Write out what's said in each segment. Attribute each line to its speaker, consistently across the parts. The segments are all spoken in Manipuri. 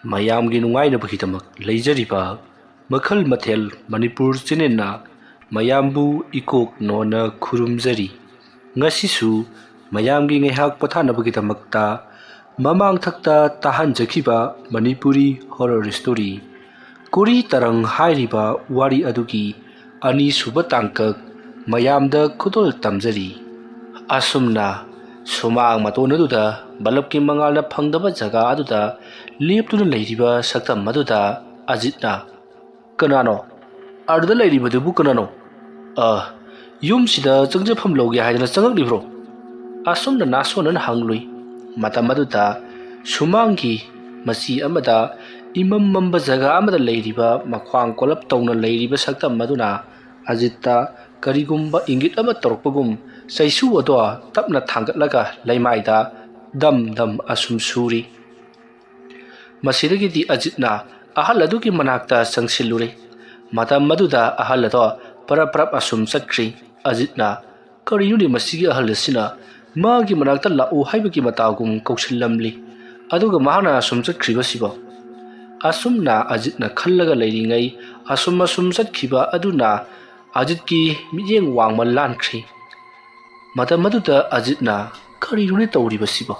Speaker 1: ꯃꯌꯥꯝꯒꯤ ꯅꯨꯡꯉꯥꯏꯅꯕꯒꯤꯗꯃꯛ ꯂꯩꯖꯔꯤꯕ ꯃꯈꯜ ꯃꯊꯦꯜ ꯃꯅꯤꯄꯨꯔ ꯆꯦꯅꯦꯜꯅ ꯃꯌꯥꯝꯕꯨ ꯏꯀꯣꯛ ꯅꯣꯟꯅ ꯈꯨꯔꯨꯝꯖꯔꯤ꯫ ꯉꯁꯤꯁꯨ ꯃꯌꯥꯝꯒꯤ ꯉꯥꯏꯍꯥꯛ ꯄꯣꯊꯥꯅꯕꯒꯤꯗꯃꯛꯇ ꯃꯃꯥꯡꯊꯛꯇ ꯇꯥꯍꯟꯖꯈꯤꯕ ꯃꯅꯤꯄꯨꯔꯤ ꯍꯣꯔꯔ ꯁ꯭ꯇꯣꯔꯤ ꯀꯨꯔꯤ ꯇꯔꯪ ꯍꯥꯏꯔꯤꯕ ꯋꯥꯔꯤ ꯑꯗꯨꯒꯤ ꯑꯅꯤꯁꯨꯕ ꯇꯥꯡꯀꯛ ꯃꯌꯥꯝꯗ ꯈꯨꯗꯣꯜ ꯇꯝꯖꯔꯤ꯫ ꯑꯁꯨꯝꯅ ꯁꯨꯃꯥꯡ ꯃꯇꯣꯟ ꯑꯗꯨꯗ ꯕꯂꯞꯀꯤ ꯃꯉꯥꯜꯅ ꯐꯪꯗꯕ ꯖꯒꯥ ꯑꯗꯨꯗ ꯂꯦꯞꯇꯨꯅ ꯂꯩꯔꯤꯕ ꯁꯛꯇꯝ ꯑꯗꯨꯗ ꯑꯖꯤꯠꯅ "ꯀꯅꯥꯅꯣ? ꯑꯗꯨꯗ ꯂꯩꯔꯤꯕꯗꯨꯕꯨ ꯀꯅꯥꯅꯣ? ꯌꯨꯝꯁꯤꯗ ꯆꯪꯖꯐꯝ ꯂꯧꯒꯦ ꯍꯥꯏꯗꯅ ꯆꯪꯉꯛꯂꯤꯕ꯭ꯔꯣ?" ꯑꯁꯨꯝꯅ ꯅꯥꯁꯣꯟꯅꯅ ꯍꯪꯂꯨꯏ꯫ ꯃꯇꯝ ꯑꯗꯨꯗ ꯁꯨꯃꯥꯡꯒꯤ ꯃꯆꯤ ꯑꯃꯗ ꯏꯃꯝ ꯃꯝꯕ ꯖꯒꯥ ꯑꯃꯗ ꯂꯩꯔꯤꯕ ꯃꯈ꯭ꯋꯥꯡ ꯀꯣꯜꯂꯞ ꯇꯧꯅ ꯂꯩꯔꯤꯕ ꯁꯛꯇꯝ ꯑꯗꯨꯅ ꯑꯖꯤꯠꯇ ꯀꯔꯤꯒꯨꯝꯕ ꯏꯪꯒꯤꯠ ꯑꯃ ꯇꯧꯔꯛꯄꯒꯨꯝ ꯆꯩꯁꯨ ꯑꯗꯣ ꯇꯞꯅ ꯊꯥꯡꯒꯠꯂꯒ ꯂꯩꯃꯥꯏꯗ ꯗꯝ ꯗꯝ ꯑꯁꯨꯝ ꯁꯨꯔꯤ꯫ ꯃꯁꯤꯗꯒꯤꯗꯤ ꯑꯖꯤꯠꯅ ꯑꯍꯜ ꯑꯗꯨꯒꯤ ꯃꯅꯥꯛꯇ ꯆꯪꯁꯤꯜꯂꯨꯔꯦ꯫ ꯃꯇꯝ ꯑꯗꯨꯗ ꯑꯍꯜ ꯑꯗꯣ ꯄꯔꯞ ꯄꯔꯞ ꯑꯁꯨꯝ ꯆꯠꯈ꯭ꯔꯤ꯫ ꯑꯖꯤꯠꯅ "ꯀꯔꯤꯅꯣꯅꯦ ꯃꯁꯤꯒꯤ ꯑꯍꯜ ꯑꯁꯤꯅ ꯃꯥꯒꯤ ꯃꯅꯥꯛꯇ ꯂꯥꯛꯎ ꯍꯥꯏꯕꯒꯤ ꯃꯇꯥꯒꯨꯝ ꯀꯧꯁꯤꯜꯂꯝꯂꯤ, ꯑꯗꯨꯒ ꯃꯍꯥꯛꯅ ꯑꯁꯨꯝ ꯆꯠꯈ꯭ꯔꯤꯕꯁꯤꯕꯣ?" ꯑꯁꯨꯝꯅ ꯑꯖꯤꯠꯅ ꯈꯜꯂꯒ ꯂꯩꯔꯤꯉꯩ ꯑꯁꯨꯝ ꯆꯠꯈꯤꯕ ꯑꯗꯨꯅ ꯑꯖꯤꯠꯀꯤ ꯃꯤꯠꯌꯦꯡ ꯋꯥꯡꯃ ꯂꯥꯟꯈ꯭ꯔꯤ꯫ ꯃꯇꯝ ꯑꯗꯨꯗ ꯑꯖꯤꯠꯅ "ꯀꯔꯤꯅꯣꯅꯦ ꯇꯧꯔꯤꯕꯁꯤꯕꯣ?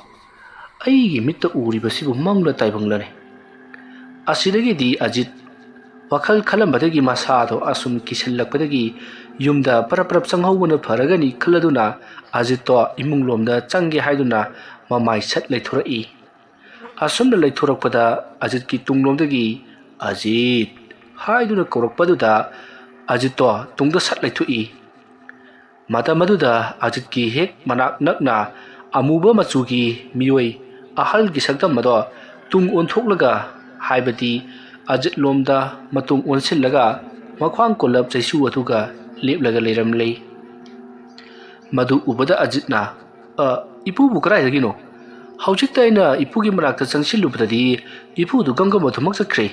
Speaker 1: ꯑꯩꯒꯤ ꯃꯤꯠꯇ ꯎꯔꯤꯕꯁꯤꯕꯨ ꯃꯪꯂ ꯇꯥꯏꯕꯪꯂꯅꯦ?" ꯑꯁꯤꯗꯒꯤꯗꯤ ꯑꯖꯤꯠ ꯋꯥꯈꯜ ꯈꯜꯂꯝꯕꯗꯒꯤ ꯃꯁꯥꯗꯣ ꯑꯁꯨꯝ ꯀꯤꯁꯤꯜꯂꯛꯄꯗꯒꯤ ꯌꯨꯝꯗ ꯄꯔꯞ ꯄꯔꯞ ꯆꯪꯍꯧꯕꯅ ꯐꯔꯒꯅꯤ ꯈꯜꯂꯗꯨꯅ ꯑꯖꯤꯠꯇꯣ ꯏꯃꯨꯡꯂꯣꯝꯗ ꯆꯪꯒꯦ ꯍꯥꯏꯗꯨꯅ ꯃꯃꯥꯏ ꯁꯠ ꯂꯩꯊꯣꯔꯛꯏ꯫ ꯑꯁꯨꯝꯅ ꯂꯩꯊꯣꯔꯛꯄꯗ ꯑꯖꯤꯠꯀꯤ ꯇꯨꯡꯂꯣꯝꯗꯒꯤ "ꯑꯖꯤꯠ" ꯍꯥꯏꯗꯨꯅ ꯀꯧꯔꯛꯄꯗꯨꯗ ꯑꯖꯤꯠꯇꯣ ꯇꯨꯡꯗ ꯁꯠ ꯂꯩꯊꯣꯛꯏ꯫ ꯃꯇꯝ ꯑꯗꯨꯗ ꯑꯖꯤꯠꯀꯤ ꯍꯦꯛ ꯃꯅꯥꯛ ꯅꯛꯅ ꯑꯃꯨꯕ ꯃꯆꯨꯒꯤ ꯃꯤꯑꯣꯏ ꯑꯍꯜꯒꯤ ꯁꯛꯇꯝ ꯑꯗꯣ ꯇꯨꯡ ꯑꯣꯟꯊꯣꯛꯂꯒ, ꯍꯥꯏꯕꯗꯤ ꯑꯖꯤꯠꯂꯣꯝꯗ ꯃꯇꯨꯡ ꯑꯣꯟꯁꯤꯜꯂꯒ ꯃꯈ꯭ꯋꯥꯡ ꯀꯣꯜꯂꯞ ꯆꯩꯁꯨ ꯑꯗꯨꯒ ꯂꯦꯞꯂꯒ ꯂꯩꯔꯝꯂꯦ꯫ ꯃꯗꯨ ꯎꯕꯗ ꯑꯖꯤꯠꯅ "ꯏꯄꯨꯕꯨ ꯀꯗꯥꯏꯗꯒꯤꯅꯣ? ꯍꯧꯖꯤꯛꯇ ꯑꯩꯅ ꯏꯄꯨꯒꯤ ꯃꯅꯥꯛꯇ ꯆꯪꯁꯤꯜꯂꯨꯕꯗꯗꯤ ꯏꯄꯨꯗꯨ ꯒꯝꯒꯝ ꯑꯗꯨꯃꯛ ꯆꯠꯈ꯭ꯔꯦ."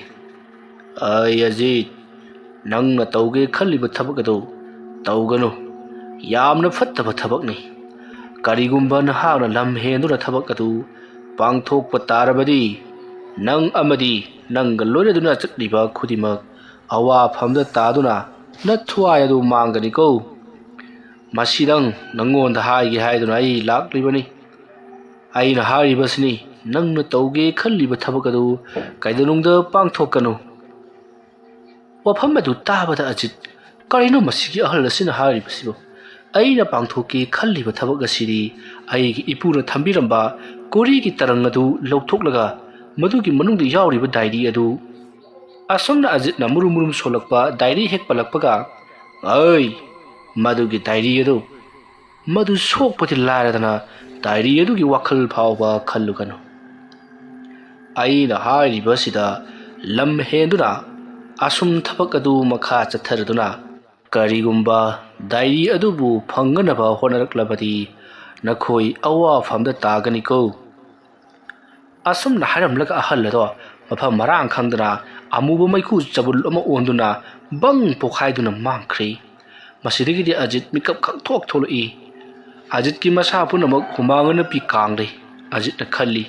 Speaker 1: "ꯑꯖꯤꯠ, ꯅꯪꯅ ꯇꯧꯒꯦ ꯈꯜꯂꯤꯕ ꯊꯕꯛ ꯑꯗꯨ ꯇꯧꯒꯅꯨ. ꯌꯥꯝꯅ ꯐꯠꯇꯕ ꯊꯕꯛꯅꯤ. ꯀꯔꯤꯒꯨꯝꯕ ꯅꯍꯥꯛꯅ ꯂꯝ ꯍꯦꯟꯗꯨꯅ ꯊꯕꯛ ꯑꯗꯨ ꯄꯥꯡꯊꯣꯛꯄ ꯇꯥꯔꯕꯗꯤ ꯅꯪ ꯑꯃꯗꯤ ꯅꯪꯒ ꯂꯣꯏꯅꯗꯨꯅ ꯆꯠꯂꯤꯕ ꯈꯨꯗꯤꯡꯃꯛ ꯑꯋꯥꯐꯝꯗ ꯇꯥꯗꯨꯅ ꯅꯊ꯭ꯋꯥꯏ ꯑꯗꯨ ꯃꯥꯡꯒꯅꯤꯀꯣ꯫ ꯃꯁꯤꯗꯪ ꯅꯪꯉꯣꯟꯗ ꯍꯥꯏꯒꯦ ꯍꯥꯏꯗꯨꯅ ꯑꯩ ꯂꯥꯛꯂꯤꯕꯅꯤ. ꯑꯩꯅ ꯍꯥꯏꯔꯤꯕꯁꯤꯅꯤ, ꯅꯪꯅ ꯇꯧꯒꯦ ꯈꯜꯂꯤꯕ ꯊꯕꯛ ꯑꯗꯨ ꯀꯩꯗꯧꯅꯨꯡꯗ ꯄꯥꯡꯊꯣꯛꯀꯅꯨ." ꯋꯥꯐꯝ ꯑꯗꯨ ꯇꯥꯕꯗ ꯑꯖꯤꯠ, "ꯀꯔꯤꯅꯣ ꯃꯁꯤꯒꯤ ꯑꯍꯜ ꯑꯁꯤꯅ ꯍꯥꯏꯔꯤꯕꯁꯤꯕꯣ? ꯑꯩꯅ ꯄꯥꯡꯊꯣꯛꯀꯦ ꯈꯜꯂꯤꯕ ꯊꯕꯛ ꯑꯁꯤꯗꯤ ꯑꯩꯒꯤ ꯏꯄꯨꯅ ꯊꯝꯕꯤꯔꯝꯕ ꯀꯣꯔꯤꯒꯤ ꯇꯔꯪ ꯑꯗꯨ ꯂꯧꯊꯣꯛꯂꯒ ꯃꯗꯨꯒꯤ ꯃꯅꯨꯡꯗ ꯌꯥꯎꯔꯤꯕ ꯗꯥꯏꯔꯤ ꯑꯗꯨ..." ꯑꯁꯨꯝꯅ ꯑꯖꯤꯠꯅ ꯃꯨꯔꯨꯝ ꯃꯨꯔꯨꯝ ꯁꯣꯜꯂꯛꯄ ꯗꯥꯏꯔꯤ ꯍꯦꯛ ꯄꯜꯂꯛꯄꯒ "ꯃꯗꯨꯒꯤ ꯗꯥꯏꯔꯤ ꯑꯗꯨ, ꯃꯗꯨ ꯁꯣꯛꯄꯗꯤ ꯂꯥꯏꯔꯗꯅ ꯗꯥꯏꯔꯤ ꯑꯗꯨꯒꯤ ꯋꯥꯈꯜ ꯐꯥꯎꯕ ꯈꯜꯂꯨꯒꯅꯨ. ꯑꯩꯅ ꯍꯥꯏꯔꯤꯕꯁꯤꯗ ꯂꯝ ꯍꯦꯟꯗꯨꯅ ꯑꯁꯨꯝ ꯊꯕꯛ ꯑꯗꯨ ꯃꯈꯥ ꯆꯠꯊꯔꯗꯨꯅ ꯀꯔꯤꯒꯨꯝꯕ ꯗꯥꯏꯔꯤ ꯑꯗꯨꯕꯨ ꯐꯪꯅꯅꯕ ꯍꯣꯠꯅꯔꯛꯂꯕꯗꯤ ꯅꯈꯣꯏ ꯑꯋꯥꯐꯝꯗ ꯇꯥꯒꯅꯤꯀꯣ." ꯑꯁꯨꯝꯅ ꯍꯥꯏꯔꯝꯂꯒ ꯑꯍꯜ ꯑꯗꯣ ꯃꯐꯝ ꯃꯔꯥꯡ ꯈꯪꯗꯅ ꯑꯃꯨꯕ ꯃꯩꯈꯨ ꯆꯕꯨꯜ ꯑꯃ ꯑꯣꯟꯗꯨꯅ ꯕꯪ ꯄꯣꯈꯥꯏꯗꯨꯅ ꯃꯥꯡꯈ꯭ꯔꯤ꯫ ꯃꯁꯤꯗꯒꯤꯗꯤ ꯑꯖꯤꯠ ꯃꯤꯀꯞ ꯈꯪꯊꯣꯛ ꯊꯣꯛꯂꯛꯏ꯫ ꯑꯖꯤꯠꯀꯤ ꯃꯁꯥ ꯄꯨꯝꯅꯃꯛ ꯍꯨꯃꯥꯡ ꯑꯅꯞꯄꯤ ꯀꯥꯡꯂꯦ꯫ ꯑꯖꯤꯠꯅ ꯈꯜꯂꯤ,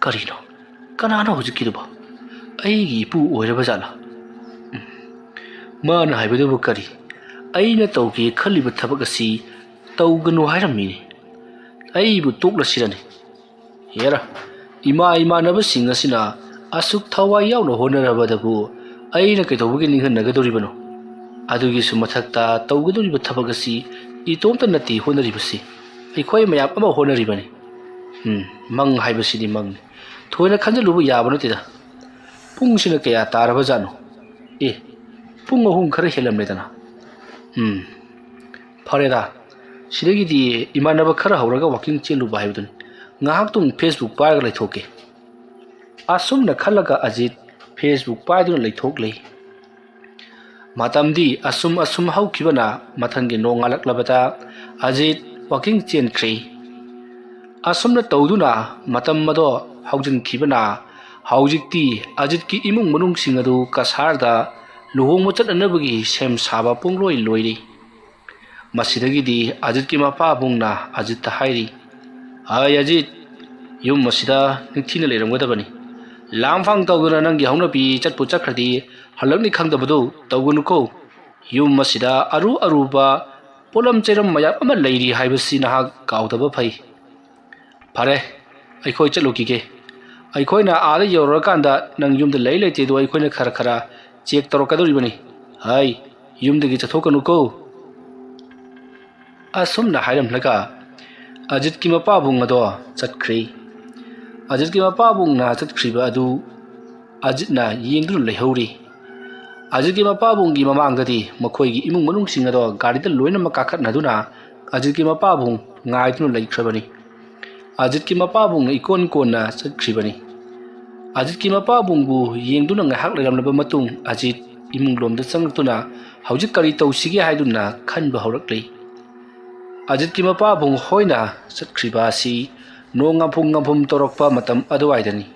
Speaker 1: "ꯀꯔꯤꯅꯣ? ꯀꯅꯥꯅꯣ ꯍꯧꯖꯤꯛꯀꯤꯗꯨꯕꯣ? ꯑꯩꯒꯤ ꯏꯄꯨ ꯑꯣꯏꯔꯕ ꯖꯥꯠꯂꯥ? ꯃꯥꯅ ꯍꯥꯏꯕꯗꯨꯕꯨ ꯀꯔꯤ? ꯑꯩꯅ ꯇꯧꯒꯦ ꯈꯜꯂꯤꯕ ꯊꯕꯛ ꯑꯁꯤ ꯇꯧꯒꯅꯨ ꯍꯥꯏꯔꯝꯃꯤꯅꯦ. ꯑꯩꯕꯨ ꯇꯣꯛꯂꯁꯤꯔꯅꯦ? ꯍꯦꯔꯥ, ꯏꯃꯥꯟꯅꯕꯁꯤꯡ ꯑꯁꯤꯅ ꯑꯁꯨꯛ ꯊꯋꯥꯏ ꯌꯥꯎꯅ ꯍꯣꯠꯅꯔꯕꯗꯕꯨ ꯑꯩꯅ ꯀꯩꯗꯧꯕꯒꯤ ꯅꯤꯡꯍꯟꯅꯒꯗꯧꯔꯤꯕꯅꯣ? ꯑꯗꯨꯒꯤꯁꯨ ꯃꯊꯛꯇ ꯇꯧꯒꯗꯧꯔꯤꯕ ꯊꯕꯛ ꯑꯁꯤ ꯏꯇꯣꯝꯇ ꯅꯠꯇꯦ ꯍꯣꯠꯅꯔꯤꯕꯁꯤ, ꯑꯩꯈꯣꯏ ꯃꯌꯥꯝ ꯑꯃ ꯍꯣꯠꯅꯔꯤꯕꯅꯤ. ꯃꯪ ꯍꯥꯏꯕꯁꯤꯗꯤ ꯃꯪꯅꯤ. ꯊꯣꯏꯅ ꯈꯟꯖꯤꯜꯂꯨꯕ ꯌꯥꯕ ꯅꯠꯇꯦꯗ. ꯄꯨꯡꯁꯤꯅ ꯀꯌꯥ ꯇꯥꯔꯕ ꯖꯥꯠꯅꯣ? ꯄꯨꯡ 3 ꯈꯔ ꯍꯦꯜꯂꯝꯂꯦꯗꯅ. ꯐꯔꯦꯗ, ꯁꯤꯗꯒꯤꯗꯤ ꯏꯃꯥꯟꯅꯕ ꯈꯔ ꯍꯧꯔꯒ ꯋꯥꯛꯀꯤꯡ ꯆꯦꯜꯂꯨꯕ ꯍꯥꯏꯕꯗꯨꯅꯤ. ꯉꯥꯏꯍꯥꯛꯇꯨꯡ ꯐꯦꯁꯕꯨꯛ ꯄꯥꯏꯔꯒ ꯂꯩꯊꯣꯛꯀꯦ." ꯑꯁꯨꯝꯅ ꯈꯜꯂꯒ ꯑꯖꯤꯠ ꯐꯦꯁꯕꯨꯛ ꯄꯥꯏꯗꯨꯅ ꯂꯩꯊꯣꯛꯂꯦ꯫ ꯃꯇꯝꯗꯤ ꯑꯁꯨꯝ ꯍꯧꯈꯤꯕꯅ ꯃꯊꯪꯒꯤ ꯅꯣꯡꯉꯥꯜꯂꯛꯂꯕꯗ ꯑꯖꯤꯠ ꯋꯥꯛꯀꯤꯡ ꯆꯦꯟꯈ꯭ꯔꯦ꯫ ꯑꯁꯨꯝꯅ ꯇꯧꯗꯨꯅ ꯃꯇꯝ ꯑꯗꯣ ꯍꯧꯖꯤꯟꯈꯤꯕꯅ ꯍꯧꯖꯤꯛꯇꯤ ꯑꯖꯤꯠꯀꯤ ꯏꯃꯨꯡ ꯃꯅꯨꯡꯁꯤꯡ ꯑꯗꯨ ꯀꯁꯥꯔꯗ ꯂꯨꯍꯣꯡꯕ ꯆꯠꯅꯅꯕꯒꯤ ꯁꯦꯝ ꯁꯥꯕ ꯄꯨꯡꯂꯣꯏ ꯂꯣꯏꯔꯤ꯫ ꯃꯁꯤꯗꯒꯤꯗꯤ ꯑꯖꯤꯠꯀꯤ ꯃꯄꯥꯕꯨꯡꯅ ꯑꯖꯤꯠꯇ ꯍꯥꯏꯔꯤ, "ꯑꯖꯤꯠ, ꯌꯨꯝ ꯑꯁꯤꯗ ꯅꯤꯡꯊꯤꯅ ꯂꯩꯔꯝꯒꯗꯕꯅꯤ. ꯂꯥꯡꯐꯥꯡ ꯇꯧꯗꯨꯅ ꯅꯪꯒꯤ ꯍꯧꯅꯕꯤ ꯆꯠꯄꯨ ꯆꯠꯈ꯭ꯔꯗꯤ ꯍꯜꯂꯛꯅꯤ ꯈꯪꯗꯕꯗꯨ ꯇꯧꯒꯅꯨꯀꯣ ꯌꯨꯝ ꯑꯁꯤꯗ ꯑꯔꯨꯕ ꯄꯣꯠꯂꯝ ꯆꯩꯔꯝ ꯃꯌꯥꯝ ꯑꯃ ꯂꯩꯔꯤ ꯍꯥꯏꯕꯁꯤ ꯅꯍꯥꯛ ꯀꯥꯎꯗꯕ ꯐꯩ ꯐꯔꯦ ꯑꯩꯈꯣꯏ ꯆꯠꯂꯨꯈꯤꯒꯦ ꯑꯩꯈꯣꯏꯅ ꯑꯥꯗ ꯌꯧꯔꯀꯥꯟꯗ ꯅꯪ ꯌꯨꯝꯗ ꯂꯩꯇꯦꯗꯣ ꯑꯩꯈꯣꯏꯅ ꯈꯔ ꯆꯦꯛ ꯇꯧꯔꯛꯀꯗꯧꯔꯤꯕꯅꯤ ꯍꯥꯏ ꯌꯨꯝꯗꯒꯤ ꯆꯠꯊꯣꯛꯀꯅꯨꯀꯣ ꯑꯁꯨꯝꯅ ꯍꯥꯏꯔꯝꯂꯒ ꯑꯖꯤꯠꯀꯤ ꯃꯄꯥꯕꯨꯡ ꯑꯗꯣ ꯆꯠꯈ꯭ꯔꯦ ꯑꯖꯤꯠꯀꯤ ꯃꯄꯥꯕꯨꯡꯅ ꯆꯠꯈ꯭ꯔꯤꯕ ꯑꯗꯨ ꯑꯖꯤꯠꯅ ꯌꯦꯡꯗꯨꯅ ꯂꯩꯍꯧꯔꯤ ꯑꯖꯤꯠꯀꯤ ꯃꯄꯥꯕꯨꯡꯒꯤ ꯃꯃꯥꯡꯗꯗꯤ ꯃꯈꯣꯏꯒꯤ ꯏꯃꯨꯡ ꯃꯅꯨꯡꯁꯤꯡ ꯑꯗꯣ ꯒꯥꯔꯤꯗ ꯂꯣꯏꯅꯃꯛ ꯀꯥꯈꯠꯅꯗꯨꯅ ꯑꯖꯤꯠꯀꯤ ꯃꯄꯥꯕꯨꯡ ꯉꯥꯏꯗꯨꯅ ꯂꯩꯈ꯭ꯔꯕꯅꯤ ꯑꯖꯤꯠꯀꯤ ꯃꯄꯥꯕꯨꯡꯅ ꯏꯀꯣꯟ ꯀꯣꯟꯅ ꯆꯠꯈ꯭ꯔꯤꯕꯅꯤ ꯑꯖꯤꯠꯀꯤ ꯃꯄꯥꯕꯨꯡꯕꯨ ꯌꯦꯡꯗꯨꯅ ꯉꯥꯏꯍꯥꯛ ꯂꯩꯔꯝꯂꯕ ꯃꯇꯨꯡ ꯑꯖꯤꯠ ꯏꯃꯨꯡ ꯂꯣꯝꯗ ꯆꯪꯂꯛꯇꯨꯅ ꯍꯧꯖꯤꯛ ꯀꯔꯤ ꯇꯧꯁꯤꯒꯦ ꯍꯥꯏꯗꯨꯅ ꯈꯟꯕ ꯍꯧꯔꯛꯂꯤ ꯑꯖꯤꯠꯀꯤ ꯃꯄꯥꯕꯨꯡ ꯍꯣꯏꯅ ꯆꯠꯈ꯭ꯔꯤꯕ ꯑꯁꯤ ꯅꯣꯡ ꯉꯝꯐꯨꯝ ꯇꯧꯔꯛꯄ ꯃꯇꯝ ꯑꯗꯨꯋꯥꯏꯗꯅꯤ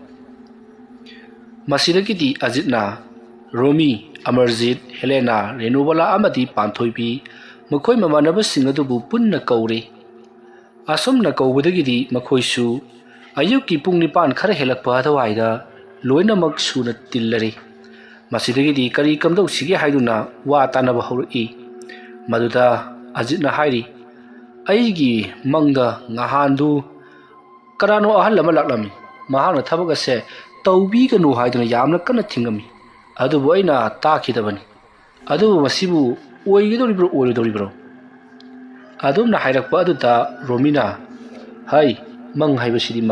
Speaker 1: ꯃꯁꯤꯗꯒꯤꯗꯤ ꯑꯖꯤꯠꯅ ꯔꯣꯃꯤ ꯑꯃꯔꯖꯤꯠ ꯍꯦꯂꯦꯅꯥ ꯔꯦꯅꯨꯕꯂꯥ ꯑꯃꯗꯤ ꯄꯥꯟꯊꯣꯏꯕꯤ ꯃꯈꯣꯏ ꯃꯃꯥꯟꯅꯕꯁꯤꯡ ꯑꯗꯨꯕꯨ ꯄꯨꯟꯅ ꯀꯧꯔꯤ ꯑꯁꯨꯝꯅ ꯀꯧꯕꯗꯒꯤꯗꯤ ꯃꯈꯣꯏꯁꯨ ꯑꯌꯨꯛꯀꯤ ꯄꯨꯡ 9 ꯈꯔ ꯍꯦꯜꯂꯛꯄ ꯑꯗꯨꯋꯥꯏꯗ ꯂꯣꯏꯅꯃꯛ ꯁꯨꯅ ꯇꯤꯜꯂꯔꯤ ꯃꯁꯤꯗꯒꯤꯗꯤ ꯀꯔꯤ ꯀꯝꯗꯧꯁꯤꯒꯦ ꯍꯥꯏꯗꯨꯅ ꯋꯥ ꯇꯥꯟꯅꯕ ꯍꯧꯔꯛꯏ ꯃꯗꯨꯗ ꯑꯖꯤꯠꯅ ꯍꯥꯏꯔꯤ ꯑꯩꯒꯤ ꯃꯪꯗ ꯉꯍꯥꯟꯗꯨ ꯀꯅꯥꯅꯣ ꯑꯍꯜ ꯑꯃ ꯂꯥꯛꯂꯝꯃꯤ ꯃꯍꯥꯛꯅ ꯊꯕꯛ ꯑꯁꯦ ꯇꯧꯕꯤꯒꯅꯨ ꯍꯥꯏꯗꯨꯅ ꯌꯥꯝꯅ ꯀꯟꯅ ꯊꯤꯡꯉꯝꯃꯤ ꯑꯗꯨꯕꯨ ꯑꯩꯅ ꯇꯥꯈꯤꯗꯕꯅꯤ ꯑꯗꯨꯕꯨ ꯃꯁꯤꯕꯨ ꯑꯣꯏꯒꯗꯧꯔꯤꯕ꯭ꯔꯣ ꯑꯣꯏꯔꯣꯏꯗꯧꯔꯤꯕ꯭ꯔꯣ ꯑꯗꯨꯝꯅ ꯍꯥꯏꯔꯛꯄ ꯑꯗꯨꯗ ꯔꯣꯃꯤꯅ ꯍꯥꯏ ꯃꯪ ꯍꯥꯏꯕꯁꯤꯗꯤ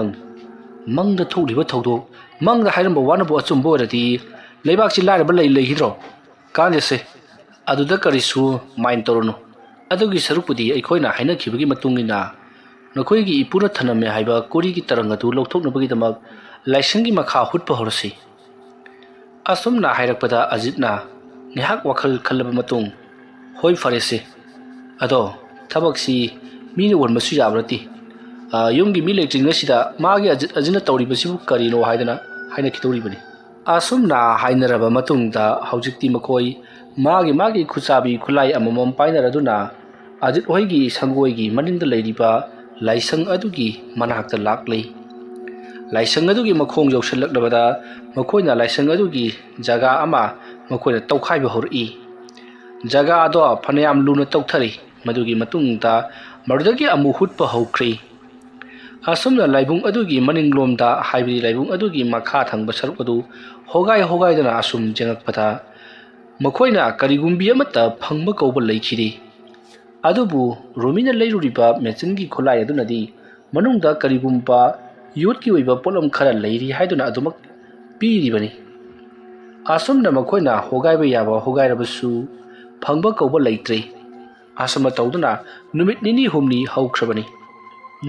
Speaker 1: ꯃꯪꯗ ꯊꯣꯛꯂꯤꯕ ꯊꯧꯗꯣꯛ ꯃꯪꯗ ꯍꯥꯏꯔꯝꯕ ꯋꯥꯅꯕꯨ ꯑꯆꯨꯝꯕ ꯑꯣꯏꯔꯗꯤ ꯂꯩꯕꯥꯛꯁꯤ ꯂꯥꯏꯔꯕ ꯂꯩꯈꯤꯗ꯭ꯔꯣ ꯀꯥꯟꯗꯦꯁꯦ ꯑꯗꯨꯗ ꯀꯔꯤꯁꯨ ꯃꯥꯏꯟ ꯇꯧꯔꯨꯅꯨ ꯑꯗꯨꯒꯤ ꯁꯔꯨꯛꯄꯨꯗꯤ ꯑꯩꯈꯣꯏꯅ ꯍꯥꯏꯅꯈꯤꯕꯒꯤ ꯃꯇꯨꯡ ꯏꯟꯅ ꯅꯈꯣꯏꯒꯤ ꯏꯄꯨꯅ ꯊꯅꯝꯃꯦ ꯍꯥꯏꯕ ꯀꯣꯔꯤꯒꯤ ꯇꯔꯪ ꯑꯗꯨ ꯂꯧꯊꯣꯛꯅꯕꯒꯤꯗꯃꯛ ꯂꯥꯏꯁꯪꯒꯤ ꯃꯈꯥ ꯍꯨꯠꯄ ꯍꯧꯔꯁꯤ ꯑꯁꯨꯝꯅ ꯍꯥꯏꯔꯛꯄꯗ ꯑꯖꯤꯠꯅ ꯉꯥꯏꯍꯥꯛ ꯋꯥꯈꯜ ꯈꯜꯂꯕ ꯃꯇꯨꯡ ꯍꯣꯏ ꯐꯔꯦꯁꯦ ꯑꯗꯣ ꯊꯕꯛꯁꯤ ꯃꯤꯅ ꯑꯣꯟꯕꯁꯨ ꯌꯥꯕ ꯅꯠꯇꯦ ꯌꯨꯝꯒꯤ ꯃꯤ ꯂꯩꯇ꯭ꯔꯤꯉꯩꯁꯤꯗ ꯃꯥꯒꯤ ꯑꯖꯤꯠꯅ ꯇꯧꯔꯤꯕꯁꯤꯕꯨ ꯀꯔꯤꯅꯣ ꯍꯥꯏꯗꯅ ꯍꯥꯏꯅꯈꯤꯗꯧꯔꯤꯕꯅꯤ ꯑꯁꯨꯝꯅ ꯍꯥꯏꯅꯔꯕ ꯃꯇꯨꯡꯗ ꯍꯧꯖꯤꯛꯇꯤ ꯃꯈꯣꯏ ꯃꯥꯒꯤ ꯈꯨꯠꯆꯥꯕꯤ ꯈꯨꯠꯂꯥꯏ ꯑꯃꯃꯝ ꯄꯥꯏꯅꯔꯗꯨꯅ ꯑꯖꯤꯠ ꯍꯣꯏꯒꯤ ꯁꯪꯒꯣꯏꯒꯤ ꯃꯅꯤꯡꯗ ꯂꯩꯔꯤꯕ ꯂꯥꯏꯁꯪ ꯑꯗꯨꯒꯤ ꯃꯅꯥꯛꯇ ꯂꯥꯛꯂꯤ ꯂꯥꯏꯁꯪ ꯑꯗꯨꯒꯤ ꯃꯈꯣꯡ ꯌꯧꯁꯤꯜꯂꯛꯂꯕꯗ ꯃꯈꯣꯏꯅ ꯂꯥꯏꯁꯪ ꯑꯗꯨꯒꯤ ꯖꯒꯥ ꯑꯃ ꯃꯈꯣꯏꯅ ꯇꯧꯈꯥꯏꯕ ꯍꯧꯔꯛꯏ ꯖꯒꯥ ꯑꯗꯣ ꯐꯅꯌꯥꯝ ꯂꯨꯅ ꯇꯧꯊꯔꯤ ꯃꯗꯨꯒꯤ ꯃꯇꯨꯡꯗ ꯃꯗꯨꯗꯒꯤ ꯑꯃꯨꯛ ꯍꯨꯠꯄ ꯍꯧꯈ꯭ꯔꯤ ꯑꯁꯨꯝꯅ ꯂꯥꯏꯕꯨꯡ ꯑꯗꯨꯒꯤ ꯃꯅꯤꯡꯂꯣꯝꯗ ꯍꯥꯏꯕꯗꯤ ꯂꯥꯏꯕꯨꯡ ꯑꯗꯨꯒꯤ ꯃꯈꯥ ꯊꯪꯕ ꯁꯔꯨꯛ ꯑꯗꯨ ꯍꯣꯒꯥꯏꯗꯨꯅ ꯑꯁꯨꯝ ꯆꯪꯉꯛꯄꯗ ꯃꯈꯣꯏꯅ ꯀꯔꯤꯒꯨꯝꯕꯤ ꯑꯃꯠꯇ ꯐꯪꯕ ꯀꯧꯕ ꯂꯩꯈꯤꯗꯦ ꯑꯗꯨꯕꯨ ꯔꯣꯃꯤꯅ ꯂꯩꯔꯨꯔꯤꯕ ꯃꯦꯆꯤꯟꯒꯤ ꯈꯨꯠꯂꯥꯏ ꯑꯗꯨꯅꯗꯤ ꯃꯅꯨꯡꯗ ꯀꯔꯤꯒꯨꯝꯕ ꯌꯣꯠꯀꯤ ꯑꯣꯏꯕ ꯄꯣꯠꯂꯝ ꯈꯔ ꯂꯩꯔꯤ ꯍꯥꯏꯗꯨꯅ ꯑꯗꯨꯃꯛ ꯄꯤꯔꯤꯕꯅꯤ ꯑꯁꯨꯝꯅ ꯃꯈꯣꯏꯅ ꯍꯣꯒꯥꯏꯕ ꯌꯥꯕ ꯍꯣꯒꯥꯏꯔꯕꯁꯨ ꯐꯪꯕ ꯀꯧꯕ ꯂꯩꯇ꯭ꯔꯦ ꯑꯁꯨꯝꯅ ꯇꯧꯗꯨꯅ ꯅꯨꯃꯤꯠ 9-8 ꯍꯧꯈ꯭ꯔꯕꯅꯤ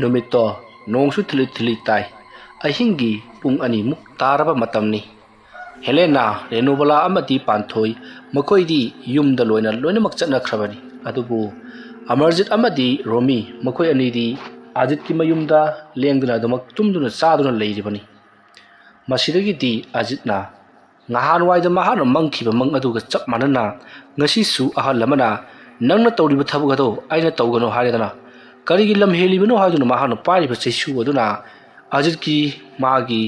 Speaker 1: ꯅꯨꯃꯤꯠꯇꯣ ꯅꯣꯡꯁꯨ ꯊꯤꯂꯤ ꯇꯥꯏ ꯑꯍꯤꯡꯒꯤ ꯄꯨꯡ 2 ꯇꯥꯔꯕ ꯃꯇꯝꯅꯤ ꯍꯦꯂꯦꯅꯥ ꯔꯦꯅꯨꯕꯂꯥ ꯑꯃꯗꯤ ꯄꯥꯟꯊꯣꯏ ꯃꯈꯣꯏꯗꯤ ꯌꯨꯝꯗ ꯂꯣꯏꯅꯃꯛ ꯆꯠꯅꯈ꯭ꯔꯕꯅꯤ ꯑꯗꯨꯕꯨ ꯑꯃꯔꯖꯤꯠ ꯑꯃꯗꯤ ꯔꯣꯃꯤ ꯃꯈꯣꯏ ꯑꯅꯤꯗꯤ ꯑꯖꯤꯠꯀꯤ ꯃꯌꯨꯝꯗ ꯂꯦꯡꯗꯨꯅ ꯑꯗꯨꯃꯛ ꯇꯨꯝꯗꯨꯅ ꯆꯥꯗꯨꯅ ꯂꯩꯔꯤꯕꯅꯤ ꯃꯁꯤꯗꯒꯤꯗꯤ ꯑꯖꯤꯠꯅ ꯅꯍꯥꯟꯋꯥꯏꯗ ꯃꯍꯥꯛꯅ ꯃꯪꯈꯤꯕ ꯃꯪ ꯑꯗꯨꯒ ꯆꯞ ꯃꯥꯟꯅꯅ ꯉꯁꯤꯁꯨ ꯑꯍꯜ ꯑꯃꯅ ꯅꯪꯅ ꯇꯧꯔꯤꯕ ꯊꯕꯛ ꯑꯗꯣ ꯑꯩꯅ ꯇꯧꯒꯅꯨ ꯍꯥꯏꯔꯗꯅ ꯀꯔꯤꯒꯤ ꯂꯝ ꯍꯦꯜꯂꯤꯕꯅꯣ ꯍꯥꯏꯗꯨꯅ ꯃꯍꯥꯛꯅ ꯄꯥꯏꯔꯤꯕ ꯆꯩꯁꯨ ꯑꯗꯨꯅ ꯑꯖꯤꯠꯀꯤ ꯃꯥꯒꯤ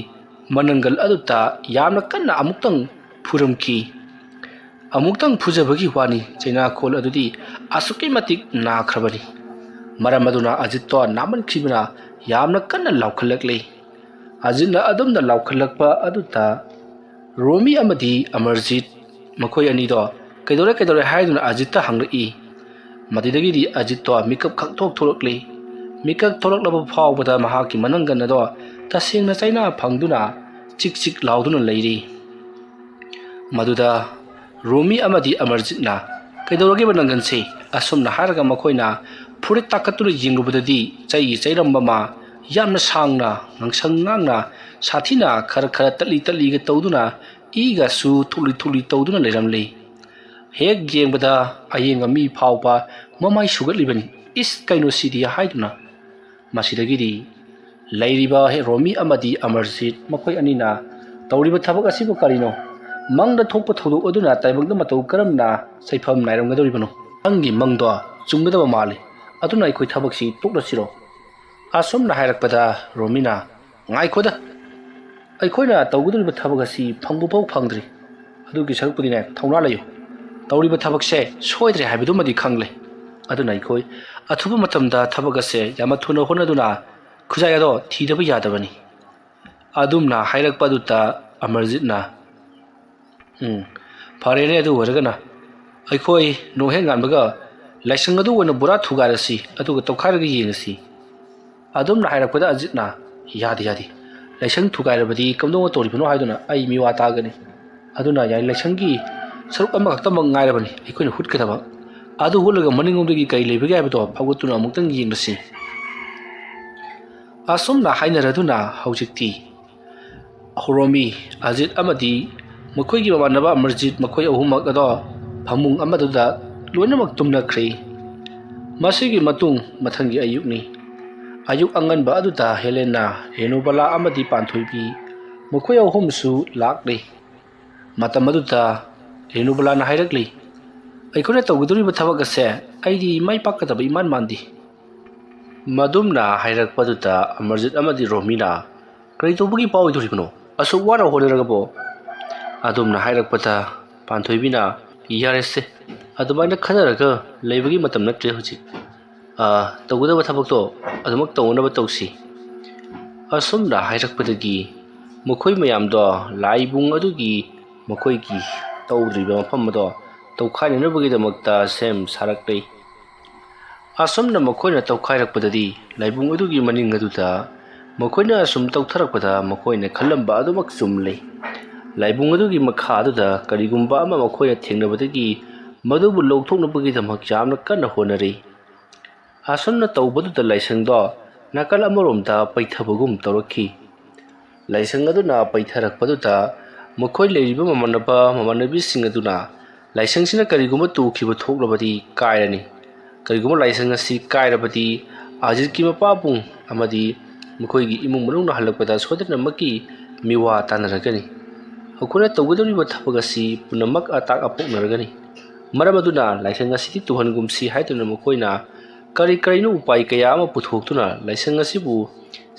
Speaker 1: ꯃꯅꯪꯒꯜ ꯑꯗꯨꯗ ꯌꯥꯝꯅ ꯀꯟꯅ ꯑꯃꯨꯛꯇꯪ ꯐꯨꯔꯝꯈꯤ ꯑꯃꯨꯛꯇꯪ ꯐꯨꯖꯕꯒꯤ ꯋꯥꯅꯤ ꯆꯩꯅꯥꯈꯣꯜ ꯑꯗꯨꯗꯤ ꯑꯁꯨꯛꯀꯤ ꯃꯇꯤꯛ ꯅꯥꯈ꯭ꯔꯕꯅꯤ ꯃꯔꯝ ꯑꯗꯨꯅ ꯑꯖꯤꯠꯇꯣ ꯅꯥꯃꯟꯈꯤꯕꯅ ꯌꯥꯝꯅ ꯀꯟꯅ ꯂꯥꯎꯈꯠꯂꯛꯂꯤ ꯑꯖꯤꯠꯅ ꯑꯗꯨꯝꯅ ꯂꯥꯎꯈꯠꯂꯛꯄ ꯑꯗꯨꯗ ꯔꯣꯃꯤ ꯑꯃꯗꯤ ꯑꯃꯔꯖꯤꯠ ꯃꯈꯣꯏ ꯑꯅꯤꯗꯣ ꯀꯩꯗꯧꯔꯦ ꯍꯥꯏꯗꯨꯅ ꯑꯖꯤꯠꯇ ꯍꯪꯂꯛꯏ ꯃꯗꯨꯗꯒꯤꯗꯤ ꯑꯖꯤꯠꯇꯣ ꯃꯤꯀꯞ ꯈꯛꯇꯣꯛ ꯊꯣꯛꯂꯛꯂꯤ ꯃꯤꯀꯞ ꯊꯣꯛꯂꯛꯂꯕ ꯐꯥꯎꯕꯗ ꯃꯍꯥꯛꯀꯤ ꯃꯅꯪꯒꯟ ꯑꯗꯣ ꯇꯁꯦꯡꯅ ꯆꯩꯅꯥ ꯐꯪꯗꯨꯅ ꯆꯤꯛ ꯂꯥꯎꯗꯨꯅ ꯂꯩꯔꯤ ꯃꯗꯨꯗ ꯔꯣꯃꯤ ꯑꯃꯗꯤ ꯑꯃꯔꯖꯤꯠꯅ ꯀꯩꯗꯧꯔꯒꯦ ꯃꯅꯪꯒꯟꯁꯦ ꯑꯁꯨꯝꯅ ꯍꯥꯏꯔꯒ ꯃꯈꯣꯏꯅ ꯐꯨꯔꯤꯠ ꯇꯥꯈꯠꯇꯨꯅ ꯌꯦꯡꯂꯨꯕꯗꯗꯤ ꯆꯩꯒꯤ ꯆꯩꯔꯝꯕ ꯑꯃ ꯌꯥꯝꯅ ꯁꯥꯡꯅ ꯉꯥꯡꯁꯪ ꯉꯥꯡꯅ ꯁꯥꯊꯤꯅ ꯈꯔ ꯇꯠꯂꯤꯒ ꯇꯧꯗꯨꯅ ꯏꯒꯁꯨ ꯊꯨꯛꯂꯤ ꯇꯧꯗꯨꯅ ꯂꯩꯔꯝꯂꯤ ꯍꯦꯛ ꯌꯦꯡꯕꯗ ꯑꯌꯦꯡꯕ ꯃꯤ ꯐꯥꯎꯕ ꯃꯃꯥꯏ ꯁꯨꯒꯠꯂꯤꯕꯅꯤ ꯏꯁ ꯀꯩꯅꯣ ꯁꯤꯗꯤ ꯍꯥꯏꯗꯨꯅ ꯃꯁꯤꯗꯒꯤꯗꯤ ꯂꯩꯔꯤꯕ ꯔꯣꯃꯤ ꯑꯃꯗꯤ ꯑꯃꯔꯖꯤꯠ ꯃꯈꯣꯏ ꯑꯅꯤꯅ ꯇꯧꯔꯤꯕ ꯊꯕꯛ ꯑꯁꯤꯕꯨ ꯀꯔꯤꯅೋ ꯃꯪꯗ ꯊꯣꯛꯄ ꯊꯧꯗꯣꯛ ꯑꯗꯨꯅ ꯇꯥꯏꯕꯪꯗ ꯃꯇꯧ ꯀꯔꯝꯅ ꯁꯩꯐꯝ ꯅꯥꯏꯔꯝꯒꯗꯧꯔꯤꯕꯅꯣ ꯅꯪꯒꯤ ꯃꯪꯗꯣ ꯆꯨꯝꯒꯗꯕ ꯃꯥꯜꯂꯤ ꯑꯗꯨꯅ ꯑꯩꯈꯣꯏ ꯊꯕꯛꯁꯤ ꯇꯣꯛꯂꯁꯤꯔꯣ ꯑꯁꯨꯝꯅ ꯍꯥꯏꯔꯛꯄꯗ ꯔꯣꯃꯤꯅ ꯉꯥꯏꯈꯣꯗ ꯑꯩꯈꯣꯏꯅ ꯇꯧꯒꯗꯧꯔꯤꯕ ꯊꯕꯛ ꯑꯁꯤ ꯐꯪꯕꯐꯥꯎ ꯐꯪꯗ꯭ꯔꯤ ꯑꯗꯨꯒꯤ ꯁꯔꯨꯛꯄꯨꯗꯤꯅꯦ ꯊꯧꯅꯥ ꯂꯩꯌꯨ ꯇꯧꯔꯤꯕ ꯊꯕꯛꯁꯦ ꯁꯣꯏꯗ꯭ꯔꯦ ꯍꯥꯏꯕꯗꯨꯃꯗꯤ ꯈꯪꯂꯦ ꯑꯗꯨꯅ ꯑꯩꯈꯣꯏ ꯑꯊꯨꯕ ꯃꯇꯝꯗ ꯊꯕꯛ ꯑꯁꯦ ꯌꯥꯝꯅ ꯊꯨꯅ ꯍꯣꯠꯅꯗꯨꯅ ꯈꯨꯖꯥꯏ ꯑꯗꯣ ꯊꯤꯗꯕ ꯌꯥꯗꯕꯅꯤ ꯑꯗꯨꯝꯅ ꯍꯥꯏꯔꯛꯄ ꯑꯗꯨꯗ ꯑꯃꯔꯖꯤꯠꯅ ꯐꯔꯦꯅꯦ ꯑꯗꯨ ꯑꯣꯏꯔꯒꯅ ꯑꯩꯈꯣꯏ ꯅꯣꯡꯍꯦꯛ ꯉꯥꯟꯕꯒ ꯂꯥꯏꯁꯪ ꯑꯗꯨ ꯑꯣꯏꯅ ꯕꯣꯔꯥ ꯊꯨꯒꯥꯏꯔꯁꯤ ꯑꯗꯨꯒ ꯇꯧꯈꯥꯏꯔꯒ ꯌꯦꯡꯉꯁꯤ ꯑꯗꯨꯝꯅ ꯍꯥꯏꯔꯛꯄꯗ ꯑꯖꯤꯠꯅ ꯌꯥꯗꯦ ꯂꯥꯏꯁꯪ ꯊꯨꯒꯥꯏꯔꯕꯗꯤ ꯀꯝꯗꯧꯅ ꯇꯧꯔꯤꯕꯅꯣ ꯍꯥꯏꯗꯨꯅ ꯑꯩ ꯃꯤꯋꯥ ꯇꯥꯒꯅꯤ ꯑꯗꯨꯅ ꯌꯥꯏ ꯂꯥꯏꯁꯪꯒꯤ ꯁꯔꯨꯛ ꯑꯃꯈꯛꯇꯃꯛ ꯉꯥꯏꯔꯕꯅꯤ ꯑꯩꯈꯣꯏꯅ ꯍꯨꯠꯀꯗꯕ ꯑꯗꯨ ꯍꯨꯠꯂꯒ ꯃꯅꯤꯡꯂꯣꯝꯗꯒꯤ ꯀꯔꯤ ꯂꯩꯕꯒꯦ ꯍꯥꯏꯕꯗꯣ ꯐꯥꯎꯒꯠꯇꯨꯅ ꯑꯃꯨꯛꯇꯪ ꯌꯦꯡꯂꯁꯤ ꯑꯁꯨꯝꯅ ꯍꯥꯏꯅꯔꯗꯨꯅ ꯍꯧꯖꯤꯛꯇꯤ ꯔꯣꯃꯤ ꯑꯖꯤꯠ ꯑꯃꯗꯤ ꯃꯈꯣꯏꯒꯤ ꯃꯃꯥꯟꯅꯕ ꯑꯃꯔꯖꯤꯠ ꯃꯈꯣꯏ ꯑꯍꯨꯝꯃꯛ ꯑꯗꯣ ꯐꯃꯨꯡ ꯑꯃꯗꯨꯗ ꯂꯣꯏꯅꯃꯛ ꯇꯨꯝꯅꯈ꯭ꯔꯦ ꯃꯁꯤꯒꯤ ꯃꯇꯨꯡ ꯃꯊꯪꯒꯤ ꯑꯌꯨꯛꯅꯤ ꯑꯌꯨꯛ ꯑꯉꯟꯕ ꯑꯗꯨꯗ ꯍꯦꯂꯦꯅꯥ ꯔꯦꯅꯨꯕꯂꯥ ꯑꯃꯗꯤ ꯄꯥꯟꯊꯣꯏꯕꯤ ꯃꯈꯣꯏ ꯑꯍꯨꯝꯁꯨ ꯂꯥꯛꯂꯤ ꯃꯇꯝ ꯑꯗꯨꯗ ꯔꯦꯅꯨꯕꯂꯥꯅ ꯍꯥꯏꯔꯛꯂꯤ ꯑꯩꯈꯣꯏꯅ ꯇꯧꯒꯗꯧꯔꯤꯕ ꯊꯕꯛ ꯑꯁꯦ ꯑꯩꯗꯤ ꯃꯥꯏ ꯄꯥꯛꯀꯗꯕ ꯏꯃꯥꯟ ꯃꯥꯟꯗꯦ ꯃꯗꯨꯝꯅ ꯍꯥꯏꯔꯛꯄꯗꯨꯗ ꯑꯃꯔꯖꯤꯠ ꯑꯃꯗꯤ ꯔꯣꯃꯤꯅ ꯀꯔꯤ ꯇꯧꯕꯒꯤ ꯄꯥꯎꯏꯗꯣꯔꯤꯕꯅꯣ ꯑꯁꯨꯛ ꯋꯥꯅ ꯍꯣꯠꯅꯔꯒꯕꯣ ꯑꯗꯨꯝꯅ ꯍꯥꯏꯔꯛꯄꯗ ꯄꯥꯟꯊꯣꯏꯕꯤꯅ ꯌꯥꯔꯦꯁꯦ ꯑꯗꯨꯃꯥꯏꯅ ꯈꯟꯅꯔꯒ ꯂꯩꯕꯒꯤ ꯃꯇꯝ ꯅꯠꯇ꯭ꯔꯦ ꯍꯧꯖꯤꯛ ꯇꯧꯒꯗꯕ ꯊꯕꯛꯇꯣ ꯑꯗꯨꯃꯛ ꯇꯧꯅꯕ ꯇꯧꯁꯤ ꯑꯁꯨꯝꯅ ꯍꯥꯏꯔꯛꯄꯗꯒꯤ ꯃꯈꯣꯏ ꯃꯌꯥꯝꯗꯣ ꯂꯥꯏꯕꯨꯡ ꯑꯗꯨꯒꯤ ꯃꯈꯣꯏꯒꯤ ꯇꯧꯗ꯭ꯔꯤꯕ ꯃꯐꯝ ꯑꯗꯣ ꯇꯧꯈꯥꯏꯅꯅꯕꯒꯤꯗꯃꯛꯇ ꯁꯦꯝ ꯁꯥꯔꯛꯂꯤ ꯑꯁꯨꯝꯅ ꯃꯈꯣꯏꯅ ꯇꯧꯈꯥꯏꯔꯛꯄꯗꯗꯤ ꯂꯥꯏꯕꯨꯡ ꯑꯗꯨꯒꯤ ꯃꯅꯤꯡ ꯑꯗꯨꯗ ꯃꯈꯣꯏꯅ ꯑꯁꯨꯝ ꯇꯧꯊꯔꯛꯄꯗ ꯃꯈꯣꯏꯅ ꯈꯜꯂꯝꯕ ꯑꯗꯨꯃꯛ ꯆꯨꯝꯂꯦ ꯂꯥꯏꯕꯨꯡ ꯑꯗꯨꯒꯤ ꯃꯈꯥ ꯑꯗꯨꯗ ꯀꯔꯤꯒꯨꯝꯕ ꯑꯃ ꯃꯈꯣꯏꯅ ꯊꯦꯡꯅꯕꯗꯒꯤ ꯃꯗꯨꯕꯨ ꯂꯧꯊꯣꯛꯅꯕꯒꯤꯗꯃꯛ ꯌꯥꯝꯅ ꯀꯟꯅ ꯍꯣꯠꯅꯔꯤ ꯑꯁꯨꯝꯅ ꯇꯧꯕꯗꯨꯗ ꯂꯥꯏꯁꯪꯗꯣ ꯅꯥꯀꯜ ꯑꯃꯔꯣꯝꯗ ꯄꯩꯊꯕꯒꯨꯝ ꯇꯧꯔꯛꯈꯤ ꯂꯥꯏꯁꯪ ꯑꯗꯨꯅ ꯄꯩꯊꯔꯛꯄꯗꯨꯗ ꯃꯈꯣꯏ ꯂꯩꯔꯤꯕ ꯃꯃꯥꯟꯅꯕꯤꯁꯤꯡ ꯑꯗꯨꯅ ꯂꯥꯏꯁꯪꯁꯤꯅ ꯀꯔꯤꯒꯨꯝꯕ ꯇꯨꯈꯤꯕ ꯊꯣꯛꯂꯕꯗꯤ ꯀꯥꯏꯔꯅꯤ ꯀꯔꯤꯒꯨꯝꯕ ꯂꯥꯏꯁꯪ ꯑꯁꯤ ꯀꯥꯏꯔꯕꯗꯤ ꯑꯖꯤꯠꯀꯤ ꯃꯄꯥꯕꯨꯡ ꯑꯃꯗꯤ ꯃꯈꯣꯏꯒꯤ ꯏꯃꯨꯡ ꯃꯅꯨꯡꯅ ꯍꯜꯂꯛꯄꯗ ꯁꯣꯏꯗꯅꯃꯛꯀꯤ ꯃꯤꯋꯥ ꯇꯥꯟꯅꯔꯒꯅꯤ ꯑꯩꯈꯣꯏꯅ ꯇꯧꯒꯗꯧꯔꯤꯕ ꯊꯕꯛ ꯑꯁꯤ ꯄꯨꯝꯅꯃꯛ ꯑꯇꯥꯛ ꯑꯄꯣꯛꯅꯔꯒꯅꯤ ꯃꯔꯝ ꯑꯗꯨꯅ ꯂꯥꯏꯁꯪ ꯑꯁꯤꯗꯤ ꯇꯨꯍꯟꯒꯨꯝꯁꯤ ꯍꯥꯏꯗꯨꯅ ꯃꯈꯣꯏꯅ ꯀꯔꯤꯅꯣ ꯎꯄꯥꯏ ꯀꯌꯥ ꯑꯃ ꯄꯨꯊꯣꯛꯇꯨꯅ ꯂꯥꯏꯁꯪ ꯑꯁꯤꯕꯨ